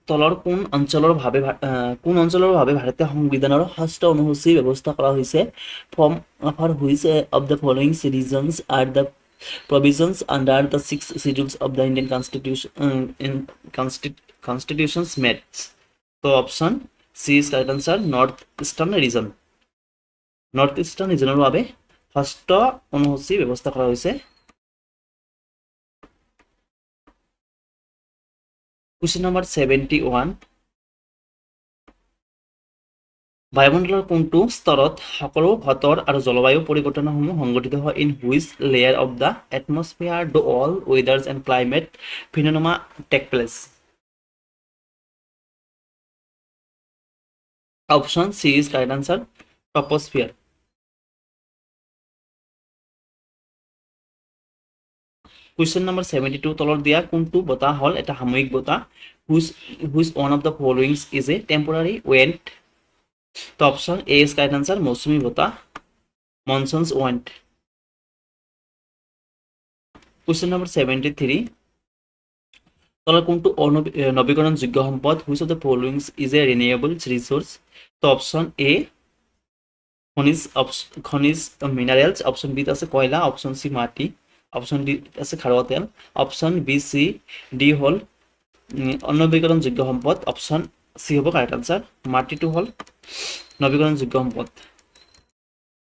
তলৰ কোন অঞ্চলৰ ভাৱে ভাৰতীয় সংবিধানৰ ষষ্ঠ অনুসূচী ব্যৱস্থা কৰা হৈছে? From for which of the following reasons are the provisions under the 6 schedules of the Indian constitutions met? So option C is correct answer, north eastern region। North eastern ৰিজনৰ বাবে ষষ্ঠ অনুসূচী ব্যৱস্থা কৰা হৈছে। Question number 71। বায়ুমণ্ডলৰ কোনটো স্তৰত সকলো বতৰ আৰু জলবায়ু পৰিৱৰ্তনসমূহ সংঘটিত হয় in which layer of the atmosphere do all weathers and climate phenomena take place? Option C is correct answer troposphere. Question number 72 তলত দিয়া কোনটো বতাহ হ'ল এটা সাময়িক বতাহ which one of the followings is a temporary wind? তো option A is correct answer মৌচুমী বতাহ মনচুনছ ৱেণ্ড। কুৱেশ্যন নম্বৰ 73 তলৰ কোনটো নৱীকৰণযোগ্য সম্পদ which of the followings is a renewable resource? তো অপশ্যন এ খনিজ মিনাৰেলছ, অপশ্যন বিত আছে কয়লা, অপশ্যন চি মাটি, অপশ্যন ডি আছে খাৰুৱা তেল, অপশ্যন বি চি ডি হ'ল অনৱীকৰণযোগ্য সম্পদ, অপশ্যন চি হ'ব কাৰেক্ট আনসাৰ মাটিটো হ'ল নৱীকৰণযোগ্য সম্পদ।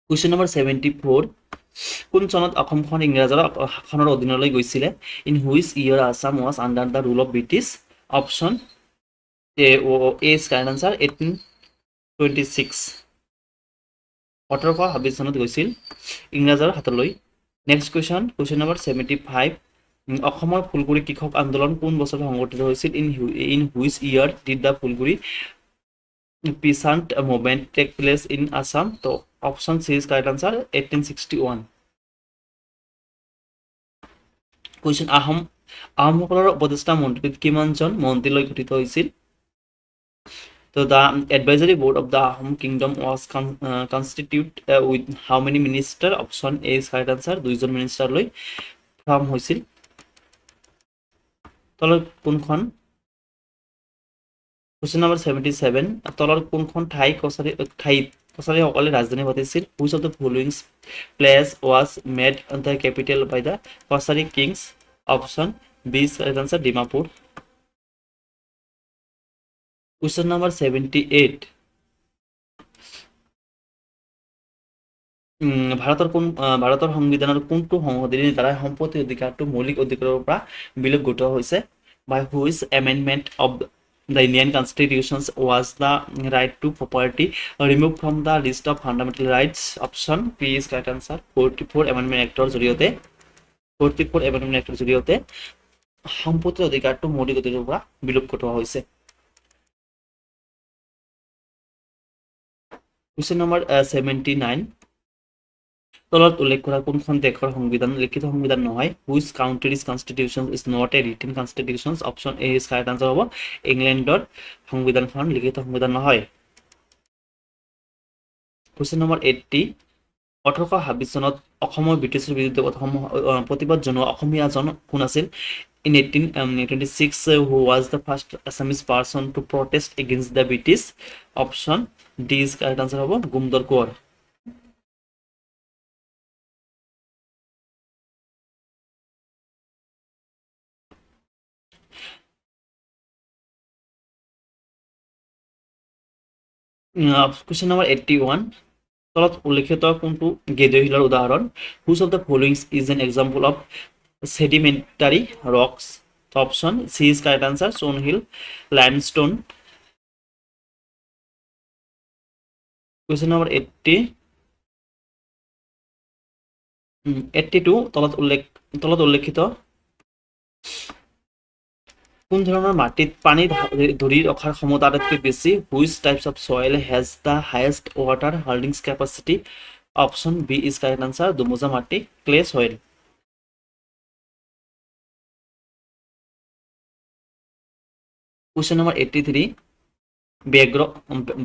কুৱেশ্যন নম্বৰ 74 কোন চনত অসমখন ইংৰাজৰ শাসনৰ অধীনলৈ গৈছিলে? In which year Assam was under the rule of British? Option A is correct answer 1826। 1826 চনত গৈছিল ইংৰাজৰ হাতলৈ। নেক্সট কুৱেশ্যন নম্বৰ 75 অসমৰ ফুলগুৰি কৃষক আন্দোলন কোন বছৰত সংগঠিত হৈছিল? In which year did the Phulaguri peasant movement take place in Assam? তো option C is correct answer 1861। Question আহোমসকলৰ উপদেষ্টা মন্ত্ৰীত কিমানজন মন্ত্ৰীলৈ গঠিত হৈছিল? তো the advisory board of the Ahom kingdom was constitute with how many minister? Option A is correct answer 2জন মিনিষ্টাৰলৈ ফৰ্ম হৈছিল। তলৰ কোনখন কুৱেশ্যন নম্বৰ 77 তলৰ কোনখন ঠাইত কছাৰীসকলে ৰাজধানী পাতিছিল? Which of the following place was made the capital by the Kachari kings? Option B is correct answer Dimapur. Question number 78 ভাৰতৰ সংবিধানৰ কোনটো সংশোধনীৰ দ্বাৰা সম্পত্তি অধিকাৰটো মৌলিক অধিকাৰৰ পৰা বিলোপ ঘটোৱা হৈছে? By which amendment of the Indian Constitution was the right to property removed from the list of fundamental rights? Option P is correct answer 44 Amendment Actor জৰিয়তে সম্পত্তিৰ অধিকাৰটো মৌলিক অধিকাৰৰ পৰা বিলোপ ঘটোৱা হৈছে। কুৱেশ্যন নম্বৰ 79 তলত উল্লেখ কৰা কোনখন দেশৰ সংবিধান লিখিত সংবিধান নহয়? Which countries constitution is not a written constitution? Option A is correct answer হ'ব ইংলেণ্ডৰ সংবিধানখন লিখিত সংবিধান নহয়। কুৱেশ্যন নম্বৰ 80 1826 চনত অসমৰ ব্ৰিটিছৰ বিৰুদ্ধে প্ৰতিবাদ জনোৱা অসমীয়াজন কোন আছিল? In 1826 who was the first Assamese person to protest against the British? Option D is correct answer হ'ব গুমদৰ কোঁৱৰ। কুৱেশ্যন নম্বৰ 81 তলত উল্লেখিত কোনটো গেদীয় শিলৰ উদাহৰণ? Which of the followings is an example of sedimentary rocks? Option C is correct answer Stone Hill limestone. Question number 82 তলত উল্লেখিত কোন ধৰণৰ মাটিত পানী ধৰি ৰখাৰ ক্ষমতা আটাইতকৈ বেছি? Which types of soil has the highest water holding capacity? Option B is correct answer দুমোজা মাটি ক্লে সয়েল। কুৱেশ্যন নম্বৰ 83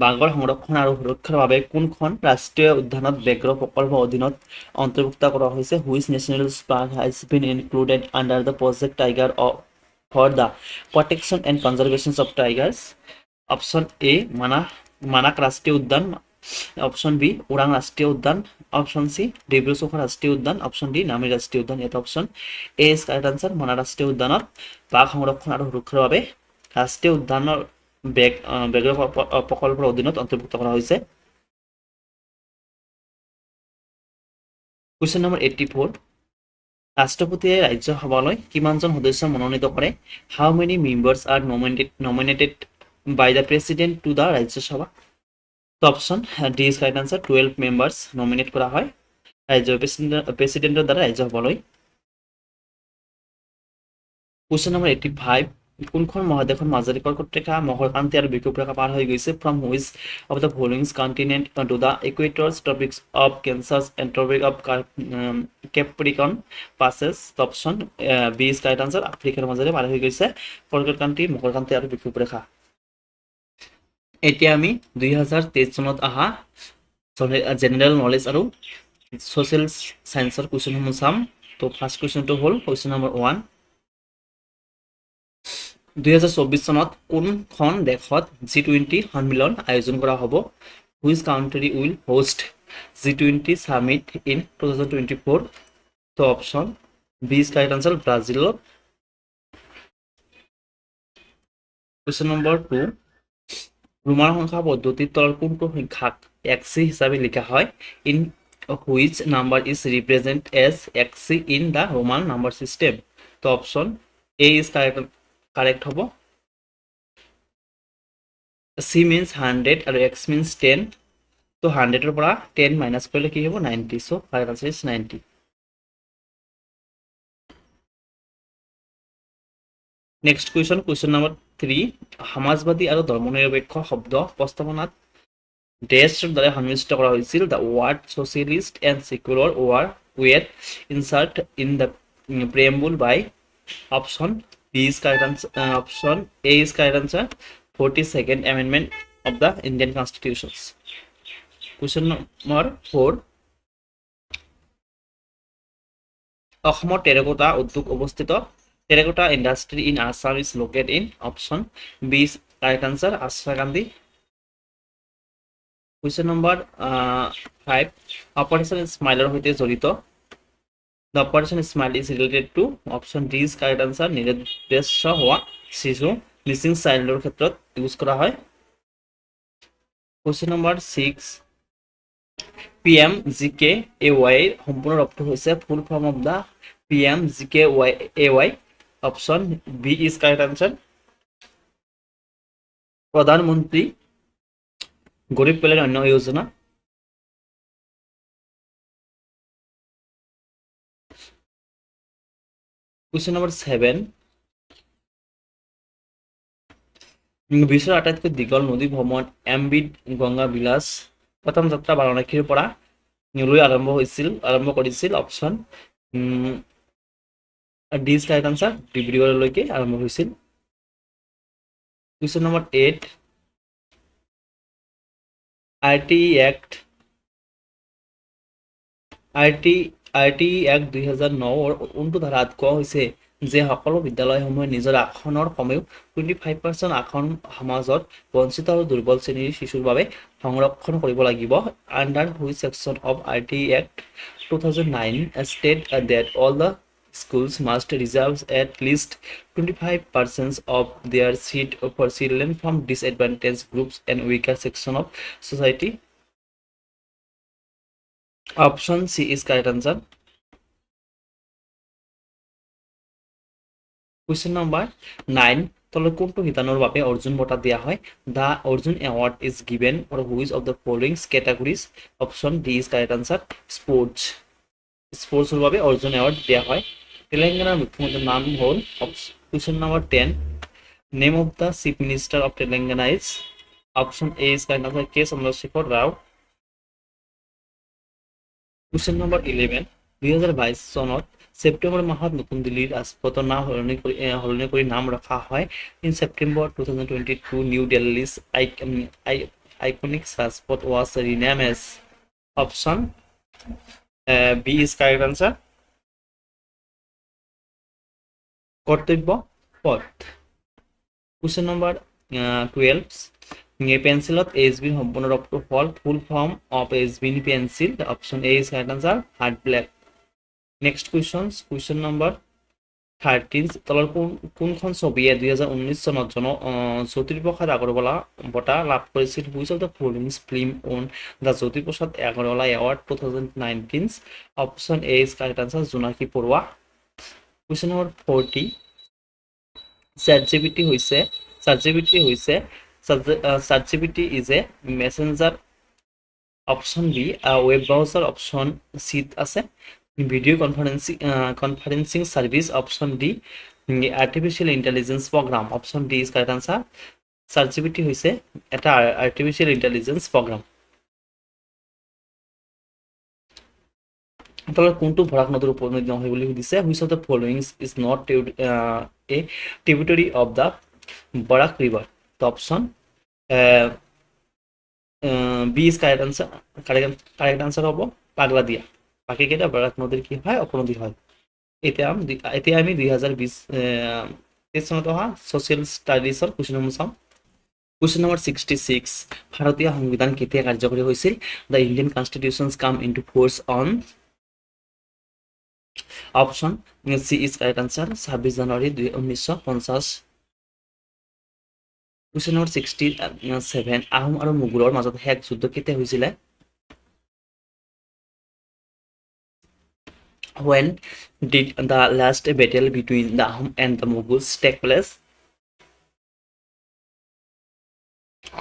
বাঘৰ সংৰক্ষণ আৰু সুৰক্ষাৰ বাবে কোনখন ৰাষ্ট্ৰীয় উদ্যানত ব্যাঘ্ৰ প্ৰকল্পৰ অধীনত অন্তৰ্ভুক্ত কৰা হৈছে? Which national park has been included under the project tiger for the protection and conservation of tigers? Option A Manas ৰাষ্ট্ৰীয় উদ্যান, অপশ্যন বি ওৰাং ৰাষ্ট্ৰীয় উদ্যান, অপশ্যন চি ডিব্ৰু চৈখোৱা ৰাষ্ট্ৰীয় উদ্যান, অপশ্যন ডি নামেৰি ৰাষ্ট্ৰীয় উদ্যান। ইয়াত option A is correct answer Manas ৰাষ্ট্ৰীয় উদ্যানত বাঘ সংৰক্ষণ আৰু সুৰক্ষাৰ বাবে ৰাষ্ট্ৰীয় উদ্যানৰ ব্যাঘ্ৰ প্ৰকল্পৰ অধীনত অন্তৰ্ভুক্ত কৰা হৈছে। কুৱেশ্যন নম্বৰ 84 ৰাষ্ট্ৰপতিয়ে ৰাজ্যসভালৈ কিমানজন সদস্য মনোনীত কৰে? How many members are nominated by the president to the Rajya Sabha? তো option D is correct answer 12 members nominate কৰা হয় ৰাজ্যৰ প্ৰেচিডেণ্টৰ দ্বাৰা ৰাজ্য সভালৈ কুৱেশ্যন নম্বৰ 85 কোনখন মহাদেশত মাজেৰে কৰ্কট ৰেখা মকৰক্ৰান্তি আৰু বিষুৱ ৰেখা পাৰ হৈ গৈছে from which of the following continent to the equators tropics of cancer and tropic of capricorn passes option B is correct answer আফ্ৰিকাৰ মাজেৰে পাৰ হৈ গৈছে কৰ্কটক্ৰান্তি মকৰক্ৰান্তি আৰু বিষুৱ ৰেখা এতিয়া আমি 2023 চনত অহা জেনেৰেল নলেজ আৰু ছ'চিয়েল চায়েন্সৰ কুৱেশ্যনসমূহ চাম তো ফাৰ্ষ্ট কুৱেশ্যনটো হ'ল কুৱেশ্যন নম্বৰ 1 2024 চনত কোনখন দেশত G20 সন্মিলন আয়োজন কৰা হ'ব which country will host G20 summit in 2024 তো option B is correct answer ব্ৰাজিলত কুৱেশ্যন নম্বৰ 2 ৰোমান সংখ্যা পদ্ধতিৰ তলৰ কোনটো সংখ্যাক XC হিচাপে লিখা হয় in which number is represent as XC in the Roman number system তো অপশ্যন এ ইজ কাৰেক্ট হ'ব C means 100 আৰু X means 10 তো 100 পৰা 10 মাইনাস কৰিলে কি হ'ব 90 so correct answer is 90 next question number 3 সমাজবাদী আৰু ধৰ্মনিৰপেক্ষ শব্দ প্ৰস্তাৱনাত ডেছৰ দ্বাৰা সন্নিৱিষ্ট কৰা হৈছিল the word socialist and secular were insert in the preamble by option B is correct answer option A is correct answer 42nd amendment of the Indian constitutions question number 4 অসমৰ terracotta উদ্যোগ অৱস্থিত terracotta industry in Assam is located in option B is correct answer Asharikandi question number 5 Operation স্মাইলৰ সৈতে জড়িত the Operation Smile is related to option D is correct answer নিৰুদ্দেশ হোৱা শিশু মিচিং চাইল্ডৰ ক্ষেত্ৰত ইউজ কৰা হয় কুৱেশ্যন নম্বৰ 6 PMGKAY সম্পূৰ্ণ অৰ্থ হৈছে full form of the PMGKAY option B is correct answer Pradhanmantri Garib কল্যাণ অন্ন যোজনা কুৱেশ্যন নম্বৰ 7 বিশ্বৰ আটাইতকৈ দীঘল নদী ভ্ৰমণ MV গংগা বিলাস প্ৰথম যাত্ৰা বাৰাণসীৰ পৰা লৈ আৰম্ভ কৰিছিল option D is correct answer ডিব্ৰুগড়লৈকে আৰম্ভ হৈছিল কুৱেশ্যন নম্বৰ 8 RTE Act 2009 কোনটো ধাৰাত কোৱা হৈছে যে সকলো বিদ্যালয়সমূহে নিজৰ আসনৰ কমেও 25% আসন সমাজত বঞ্চিত আৰু দুৰ্বল শ্ৰেণীৰ শিশুৰ বাবে সংৰক্ষণ কৰিব লাগিব under which section of RTE Act 2009 state that all the schools must reserve at least 25% of their seat for children from disadvantaged groups and weaker section of society option C is correct answer question number 9 তলৰ কোনটো শিতানৰ বাবে অৰ্জুন বঁটা দিয়া হয় the Arjun award is given for which of the following categories option D is correct answer স্পোৰ্টসৰ বাবে Arjun award দিয়া হয় তেলেংগানাৰ মুখ্যমন্ত্ৰীৰ নাম হ'ল question number 10 name of the chief minister of Telangana is option A is correct answer K Chandrasekhar Rao question number 11 2022 চনত সেপ্টেম্বৰ মাহত নতুন দিল্লীৰ ৰাজপথৰ নাম সলনি কৰি নাম ৰখা হয় ইন সেপ্টেম্বৰ 2022 নিউ দিল্লীৰ আইকনিক ৰাজপথ was renamed as option B is correct answer কৰ্তব্য পথ question number 12 পেন্সিলত HB সম্পূৰ্ণ ৰূপটো হ'ল ফুল form of HB pencil option A is correct answer hard black next question number 13 তলৰ কোনখন ছবিয়ে 2019 চনত জ্যোতিপ্ৰসাদ আগৰৱালা বঁটা লাভ কৰিছিল which of the following film won the Jyotiprasad Agarwala award 2019 option A is correct answer জোনাকী পৰুৱা question number 40 ChatGPT is a messenger option B web browser, option C আছে video' conferencing service, option D artificial intelligence program, option D is correct answer. ChatGPT হৈছে এটা artificial intelligence programme. তলত কোনটো বৰাক নদীৰ উপনদী নহয় বুলি সুধিছে, which of the following is not a tributary of the Barak river. Option B is correct answer. Correct answer হব পাগলা দিয়া। বাকি কেইটা বৰাক নদীৰ কি হয় উপনদী হয়। এতিয়া আমি 2023 চনত অহা ছ'চিয়েল ষ্টাডিজৰ কুৱেশ্যন নম্বৰ চাওঁ। কুৱেশ্যন নম্বৰ 66, ভাৰতীয় সংবিধান কেতিয়া কাৰ্যকৰী হৈছিল? The Indian constitutions came into force on. Option C is correct answer 26 January 1950। Question number 67, Ahom আৰু মোগলৰ মাজত শেষ যুদ্ধ কেতিয়া হৈছিলে? When did the last battle between the Ahom and the Mughals take place?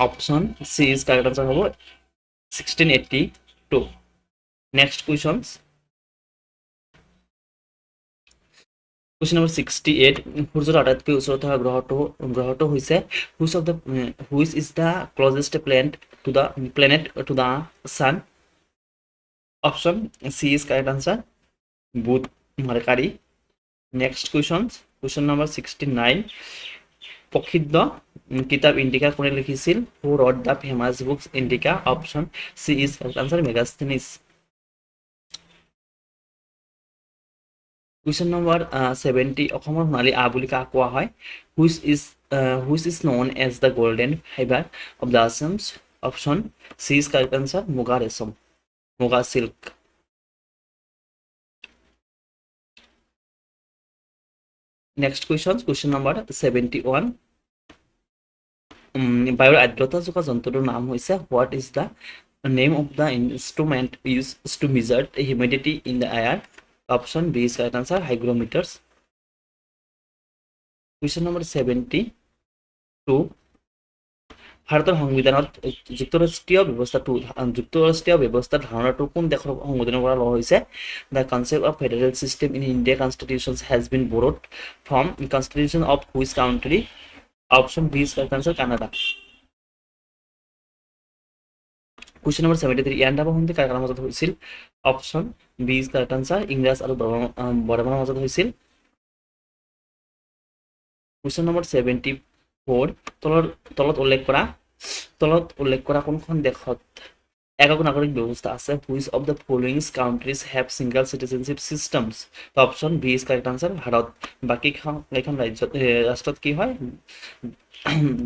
Option C is correct answer হব 1682. Next questions. Question number 68, সূৰ্যৰ আটাইতকৈ ওচৰত থকা গ্ৰহটো হৈছে which is the closest planet to the sun? Option C is correct answer, বুধ, মাৰ্কাৰী। Next questions. Question number 69, প্ৰসিদ্ধ কিতাপ Indica কোনে লিখিছিল? Who wrote the famous books Indica? Option C is correct answer, Megasthenes. Question number 70, অসমৰ সোণালী আহ বুলি কাক কোৱা হয়? Which is known as the golden fiber of the Assams? Option C is correct answer, মুগা ৰেচম, মুগা সিল্ক। Next question number 71, বায়ুৰ আৰ্দ্ৰতা জোখা যন্ত্ৰটোৰ নাম হৈছে, what is the name of the instrument used to measure the humidity in the air? Option B is correct answer, hygrometers. Question number 72, ভাৰতৰ সংবিধানত যুক্তৰাষ্ট্ৰীয় ব্যৱস্থা ধাৰণাটো কোন দেশৰ সংবিধানৰ পৰা লোৱা হৈছে? The concept of federal system in India constitution has been borrowed from constitution of which country? Option B is correct answer, Canada. Question number 73, Yandabo সন্ধি কাৰ মাজত হৈছিল? Option B is correct answer, ইংৰাজ আৰু বৰ্মাৰ মাজত হৈছিল। Question number 74, তলত উল্লেখ কৰা কোনখন দেশত একক নাগৰিক ব্যৱস্থা আছে? Which of the following countries have single citizenship systems? Option B is correct answer, Bharat. বাকি এখন ৰাষ্ট্ৰত কি হয়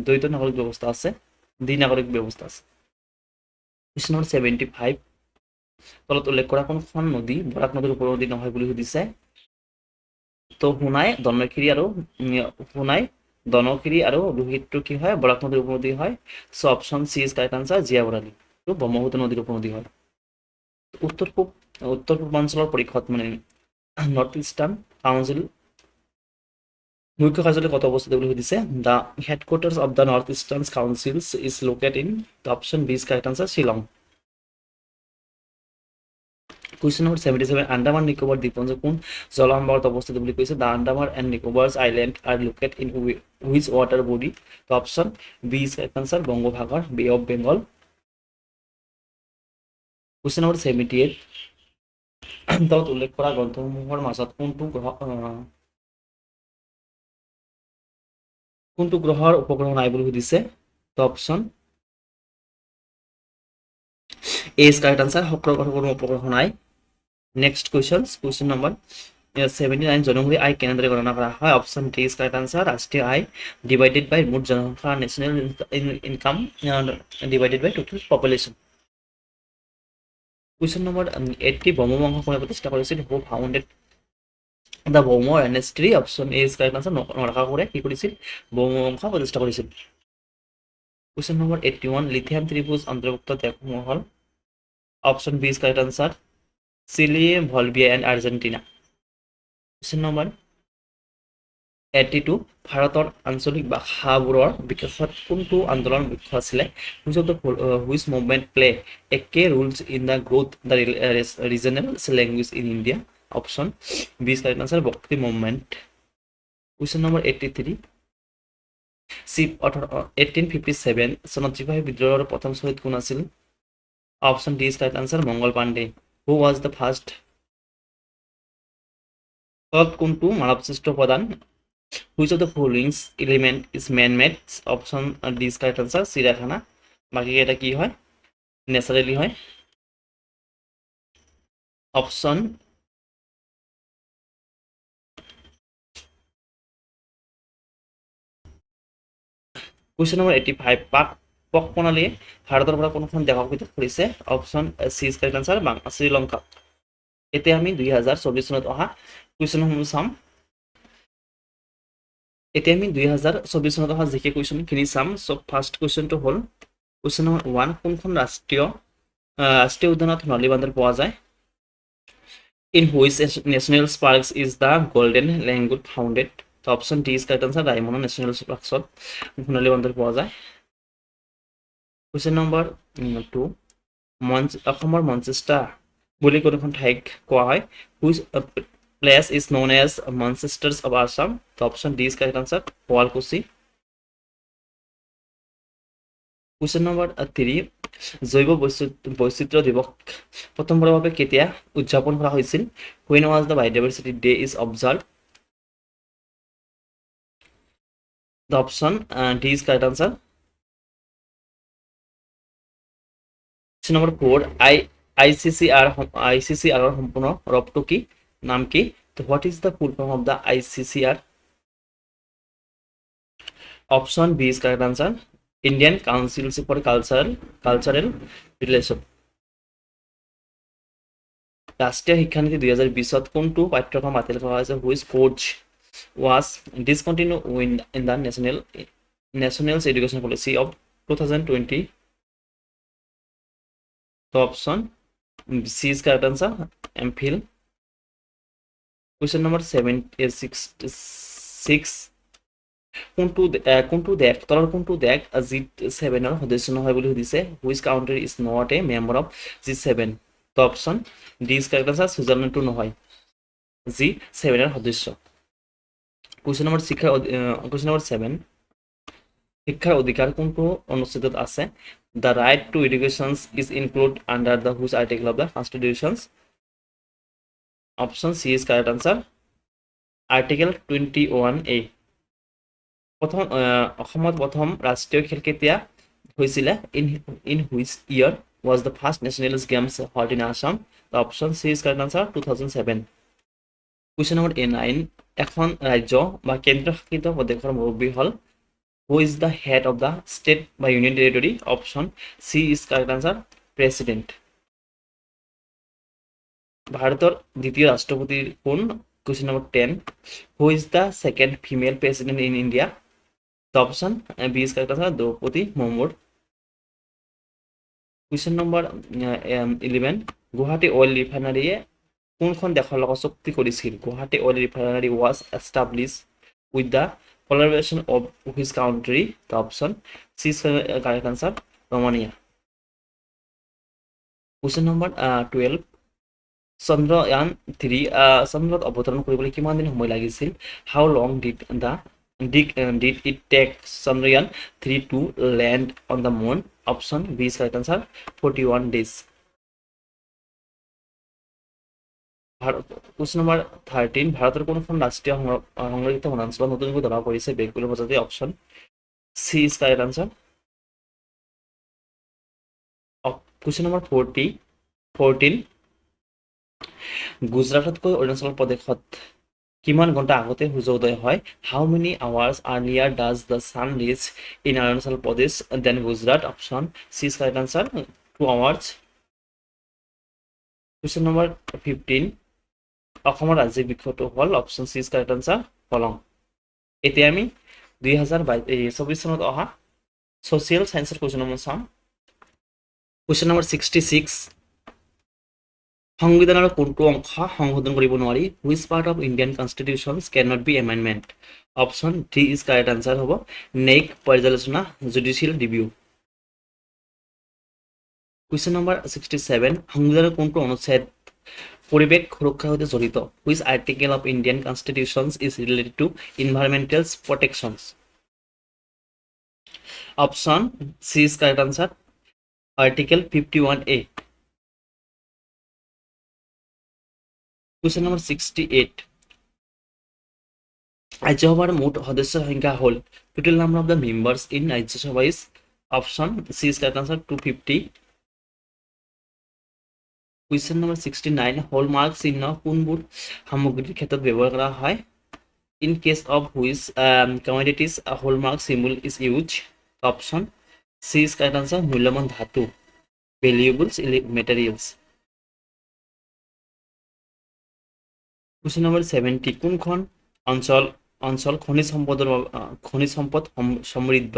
দ্বৈত নাগৰিক ব্যৱস্থা আছে, দ্বি-নাগৰিক ব্যৱস্থা আছে। Question number 75, তলত উল্লেখ কৰা কোনখন নদী বৰাক নদীৰ উপনদী নহয় বুলি সুধিছে? তো সোণাই দনখিৰি আৰু লোহিতটো কি হয় বৰাক নদীৰ উপনদী হয়। So option C is correct answer, Jiabharali, তো ব্ৰহ্মপুত্ৰ নদীৰ উপনদী হয়। উত্তৰ পূৰ্বাঞ্চলৰ পৰিষদ মানে নৰ্থ ইষ্টাৰ্ণ কাউন্সিল মুখ্য কাৰ্যালয় কত অৱস্থিত বুলি সুধিছে? The headquarters of the north eastern council is located in, option B is correct answer, Shillong. Question number 77, Andaman Nicobar দ্বীপপুঞ্জ কোন জলসম্ভাৰত অৱস্থিত বুলি কৈছে? The Andaman and Nicobar Islands are located in which water body? The option B is correct answer, বংগোপসাগৰ, Bay of Bengal. Question number 78, তলত উল্লেখ কৰা গ্ৰন্থসমূহৰ মাজত কোনটো গ্ৰহৰ উপগ্ৰহ নাই বুলি সুধিছে? The option A is correct answer, শুক্ৰ গ্ৰহৰ কোনো উপগ্ৰহ নাই। Next question number 79, জনমূৰি আয় কেনেদৰে গণনা কৰা হয়? Option D is correct answer, ৰাষ্ট্ৰীয় আয় ডিভাইডেড বাই মুঠ জনসংখ্যা, national income divided by total population. Question number 80, Bhauma বংশ কোনে প্ৰতিষ্ঠা কৰিছিল? Who founded the Bhauma monastery? Option A is correct answer, নৰকাসুৰে কি কৰিছিল? ভৌম বংশ প্ৰতিষ্ঠা কৰিছিল। Question number 81, লিথিয়াম ত্ৰিভুজ অন্তৰ্ভুক্ত দেশসমূহ হ'ল? Option B is correct answer, Chile, Bolivia and Argentina. Question number 82 ভাৰতৰ আঞ্চলিক ভাষাবোৰৰ বিকাশত কোনটো আন্দোলন মুখ্য আছিলে which movement play a key roles in the growth the regional language in India option B is correct answer Bhakti movement question number 83 1857 চনত চিপাহী বিদ্ৰোহৰ প্ৰথম শ্বহীদ কোন আছিল option D is correct answer Mangal Pandey who was the first তলত কোনটো মানৱসৃষ্ট উপাদান which of the following element is man made option D is correct answer চিৰাখানা বাকী কেইটা কি হয় নেচাৰেলি হয় অপশ্যন কুৱেশ্যন নম্বৰ 85 পক প্ৰণালীয়ে ভাৰতৰ পৰা কোনখন দেশক পৃথক কৰিছে option C is correct answer Sri Lanka এতিয়া আমি 2024 চনত অহা কুৱেশ্যনসমূহ চাম এতিয়া আমি 2024 চনত অহা জিকে কুৱেশ্যনখিনি চাম সো ফাৰ্ষ্ট কুৱেশ্যনটো হ'ল কুৱেশ্যন নম্বৰ 1 কোনখন ৰাষ্ট্ৰীয় উদ্যানত সোণালী বান্দৰ পোৱা যায় in which national parks is the golden language founded তো option D is correct answer Raimona national পাৰ্কছত সোণালী বান্দৰ পোৱা যায় কুৱেশ্যন নম্বৰ 2 অসমৰ মঞ্চেষ্টাৰ বুলি কোনখন ঠাইক কোৱা হয় which place is known as Manchesters of Assam তো option D is correct answer Sualkuchi question number 3 জৈৱ বৈচিত্ৰ্য দিৱস প্ৰথমবাৰৰ বাবে কেতিয়া উদযাপন কৰা হৈছিল when was the biodiversity day is observe the option D is correct answer question number 4 আইচিচিআৰৰ সম্পূৰ্ণ ৰূপটো কি নাম কি তো what is the full form of the ICCR option B is correct answer Indian councilship for cultural relation ৰাষ্ট্ৰীয় শিক্ষানীতি 2020 কোনটো পাঠ্যক্ৰম বাতিল কৰা হৈছে which course was discontinue in the national education policy of 2020 তো option C is correct answer MPhil question number 76 কোনটো দেশ তলৰ কোনটো দেশ G7 সদস্য নহয় বুলি সুধিছে which country is not a member of G7 তো option D is correct answer ছুইজাৰলেণ্ডটো নহয় G7 সদস্য কুৱেশ্যন নম্বৰ 7 শিক্ষাৰ অধিকাৰ কোনটো অনুচ্ছেদত আছে the right to education is include under the which article of the constitution option C is correct answer article 21A অসমত প্ৰথম ৰাষ্ট্ৰীয় খেল কেতিয়া হৈছিলে in which year was the first national games hold in Assam the option C is correct answer 2007 question number 9 এখন ৰাজ্য বা কেন্দ্ৰশাসিত প্ৰদেশৰ মুৰব্বী হ'ল হু is the head of the state বা union territory option C is correct answer president ভাৰতৰ দ্বিতীয় ৰাষ্ট্ৰপতি কোন question number 10 who is the second female president in India The option B is correct answer Draupadi মুৰ্মুৰ কুৱেশ্যন নম্বৰ 11 গুৱাহাটী অইল ৰিফাইনাৰীয়ে কোনখন দেশৰ লগত চুক্তি কৰিছিল Guwahati oil refinery was establish with the collaboration of which country the option C is correct answer Romania question number 12 Chandrayaan 3 চন্দ্ৰত অৱতৰণ কৰিবলৈ কিমান দিন সময় লাগিছিল হাউ লং did it take Chandrayaan 3 to land on the moon? Option B is correct answer 41 days. Question number 13 ভাৰতৰ কোনখন ৰাষ্ট্ৰীয় সংৰক্ষিত বনাঞ্চলত নতুনকৈ ধৰা পৰিছে বেগুনৰ প্ৰজাতি option C is correct answer question number 14 গুজৰাটতকৈ অৰুণাচল প্ৰদেশত কিমান ঘণ্টা আগতে সূৰ্য উদয় হয় how many hours earlier does the sun reach in Arunachal Pradesh than Gujarat option C is correct answer 2 hours question number 15 অসমৰ ৰাজ্যিক বৃক্ষটো হ'ল option C is correct answer কলং এতিয়া আমি 2024 চনত অহা ছ'চিয়েল সায়েন্সৰ কুৱেশ্যনসমূহ চাম কুৱেশ্যন নম্বৰ 66 সংবিধানৰ কোনটো অংশ সংশোধন কৰিব নোৱাৰি? Which part of Indian constitutions can not be amendment? Option D is correct answer হ'ব ন্যায়িক পৰ্যালোচনা জুডিচিয়েল ৰিভিউ। কুৱেশ্যন নম্বৰ 67 সংবিধানৰ কোনটো অনুচ্ছেদ পৰিৱেশ সুৰক্ষাৰ সৈতে জড়িত? Which article of Indian constitutions is related to environmental protections? Option C is correct answer article 51A। Question number 68 ৰাজ্যসভাৰ মুঠ সদস্যৰ সংখ্যা হ'ল total number of the members in Rajya Sabha is option C is correct answer 250। Question number 69 হলমাৰ্ক চিহ্ন কোনবোৰ সামগ্ৰীৰ ক্ষেত্ৰত ব্যৱহাৰ কৰা হয়? In case of which commodities hallmark symbol is use? Option C is correct answer মূল্যৱান ধাতু ভেলুৱেবলছ মেটেৰিয়েলছ। কুৱেশ্যন নম্বৰ 70 কোনখন অঞ্চল খনিজ সম্পদ সমৃদ্ধ?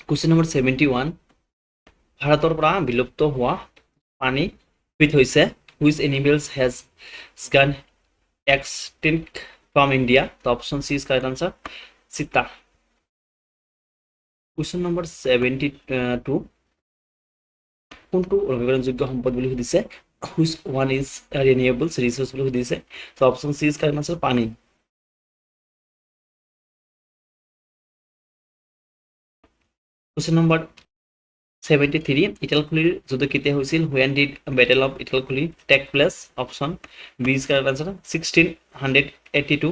কুৱেশ্যন নম্বৰ 71 ভাৰতৰ পৰা বিলুপ্ত হোৱা প্ৰাণী বিধ হৈছে which animals has gone extinct from India? Option C is correct answer চিতা। কুৱেশ্যন নম্বৰ 72 কোনটো নৱীকৰণযোগ্য সম্পদ বুলি সুধিছে? Which one is renewables resource বুলি সুধিছে। তো option C is correct answer পানী। কুৱেশ্যন নম্বৰ 73 ইটালখুলিৰ যুদ্ধ কেতিয়া হৈছিল? When did battle of Itakhuli take place? Option B is correct answer 1682।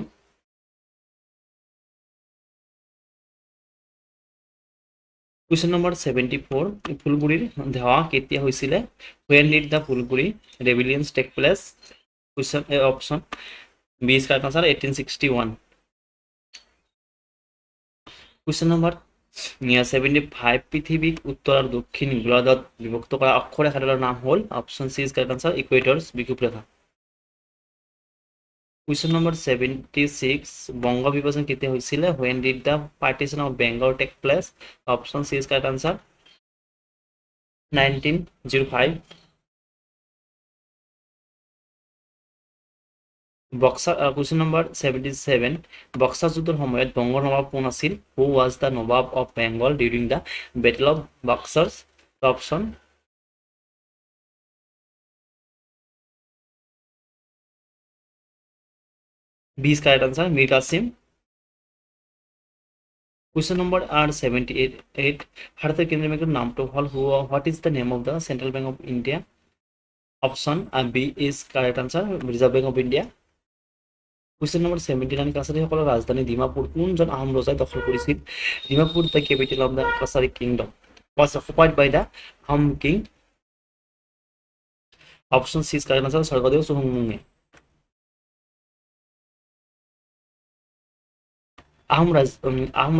Question number 74 ফুলগুৰিৰ ধোৱা কেতিয়া হৈছিলে? When did the Phulguri ৰেবিলিয়ন্স take place? Question option B is correct answer 1861। Question number 75 পৃথিৱীক উত্তৰ আৰু দক্ষিণ গোলাৰ্ধত বিভক্ত কৰা অক্ষৰেখাডালৰ নাম হ'ল? Option C is correct answer equators বিষুৱ ৰেখা। কুৱেশ্যন নম্বৰ 76 বংগ বিভাজন কেতিয়া হৈছিলে? When did the partition of Bengal take place? Option C is correct answer 1905। Question number 77 Buxar যুদ্ধৰ সময়ত বংগৰ নবাব কোন আছিল? Who was the nawab of Bengal during the battle of Buxars? Option B is correct answer Mir Qasim. Question number 78 ভাৰতীয় কেন্দ্ৰীয় বেংকৰ নামটো হ'ল what is the name of the central bank of India? Option B is correct answer reserve bank of India. Question number 79 কাছাৰীসকলৰ ৰাজধানী ডিমাপুৰ কোনজন আহোম ৰজাই দখল কৰিছিল? Dimapur the capital of the Kachari kingdom was occupied by the Ahom king? Option C is correct answer Swargadeo চুহুংমুঙে। আহোম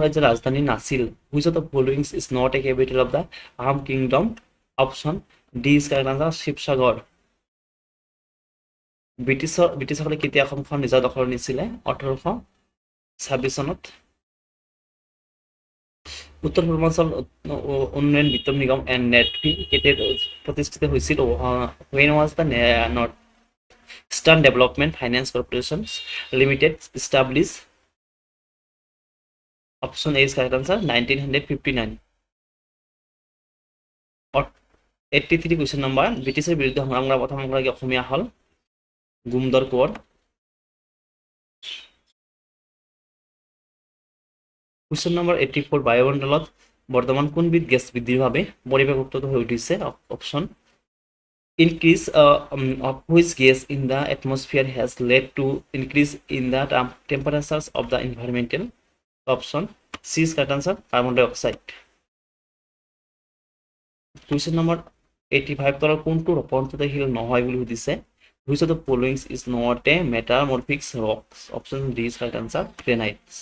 ৰাজ্যৰ ৰাজধানী নাছিল। Which of the following is not a capital of the Ahom kingdom? Option D is correct answer Sivasagar. ব্ৰিটিছসকলে কেতিয়া অসমখন নিজৰ দখলত নিছিলে? 1826 চনত। উত্তৰ পূৰ্বাঞ্চল উন্নয়ন বিত্ত নিগম এণ্ড নেটফি কেতিয়া প্ৰতিষ্ঠিত হৈছিল? When was the north eastern development finance corporation limited establish? Option A is correct answer 1959। 83 question number ব্ৰিটিছৰ বিৰুদ্ধে সংগ্ৰাম কৰা প্ৰথমগৰাকী অসমীয়া হ'ল গুমধৰ কোঁৱৰ। কুৱেশ্যন নম্বৰ 84 বায়ুমণ্ডলত বৰ্তমান কোনবিধ গেছ বৃদ্ধিৰ বাবে পৰিৱেশযুক্ত হৈ উঠিছে? Option increase of which gas in the atmosphere has led to increase in the temperatures of the environmental? Option C is correct answer carbon dioxide. Question number 85 তলৰ কোনটো ৰূপান্তৰিতশীল নহয় বুলি সুধিছে? Which of the following is not a metamorphic rock? Option D is correct answer granite.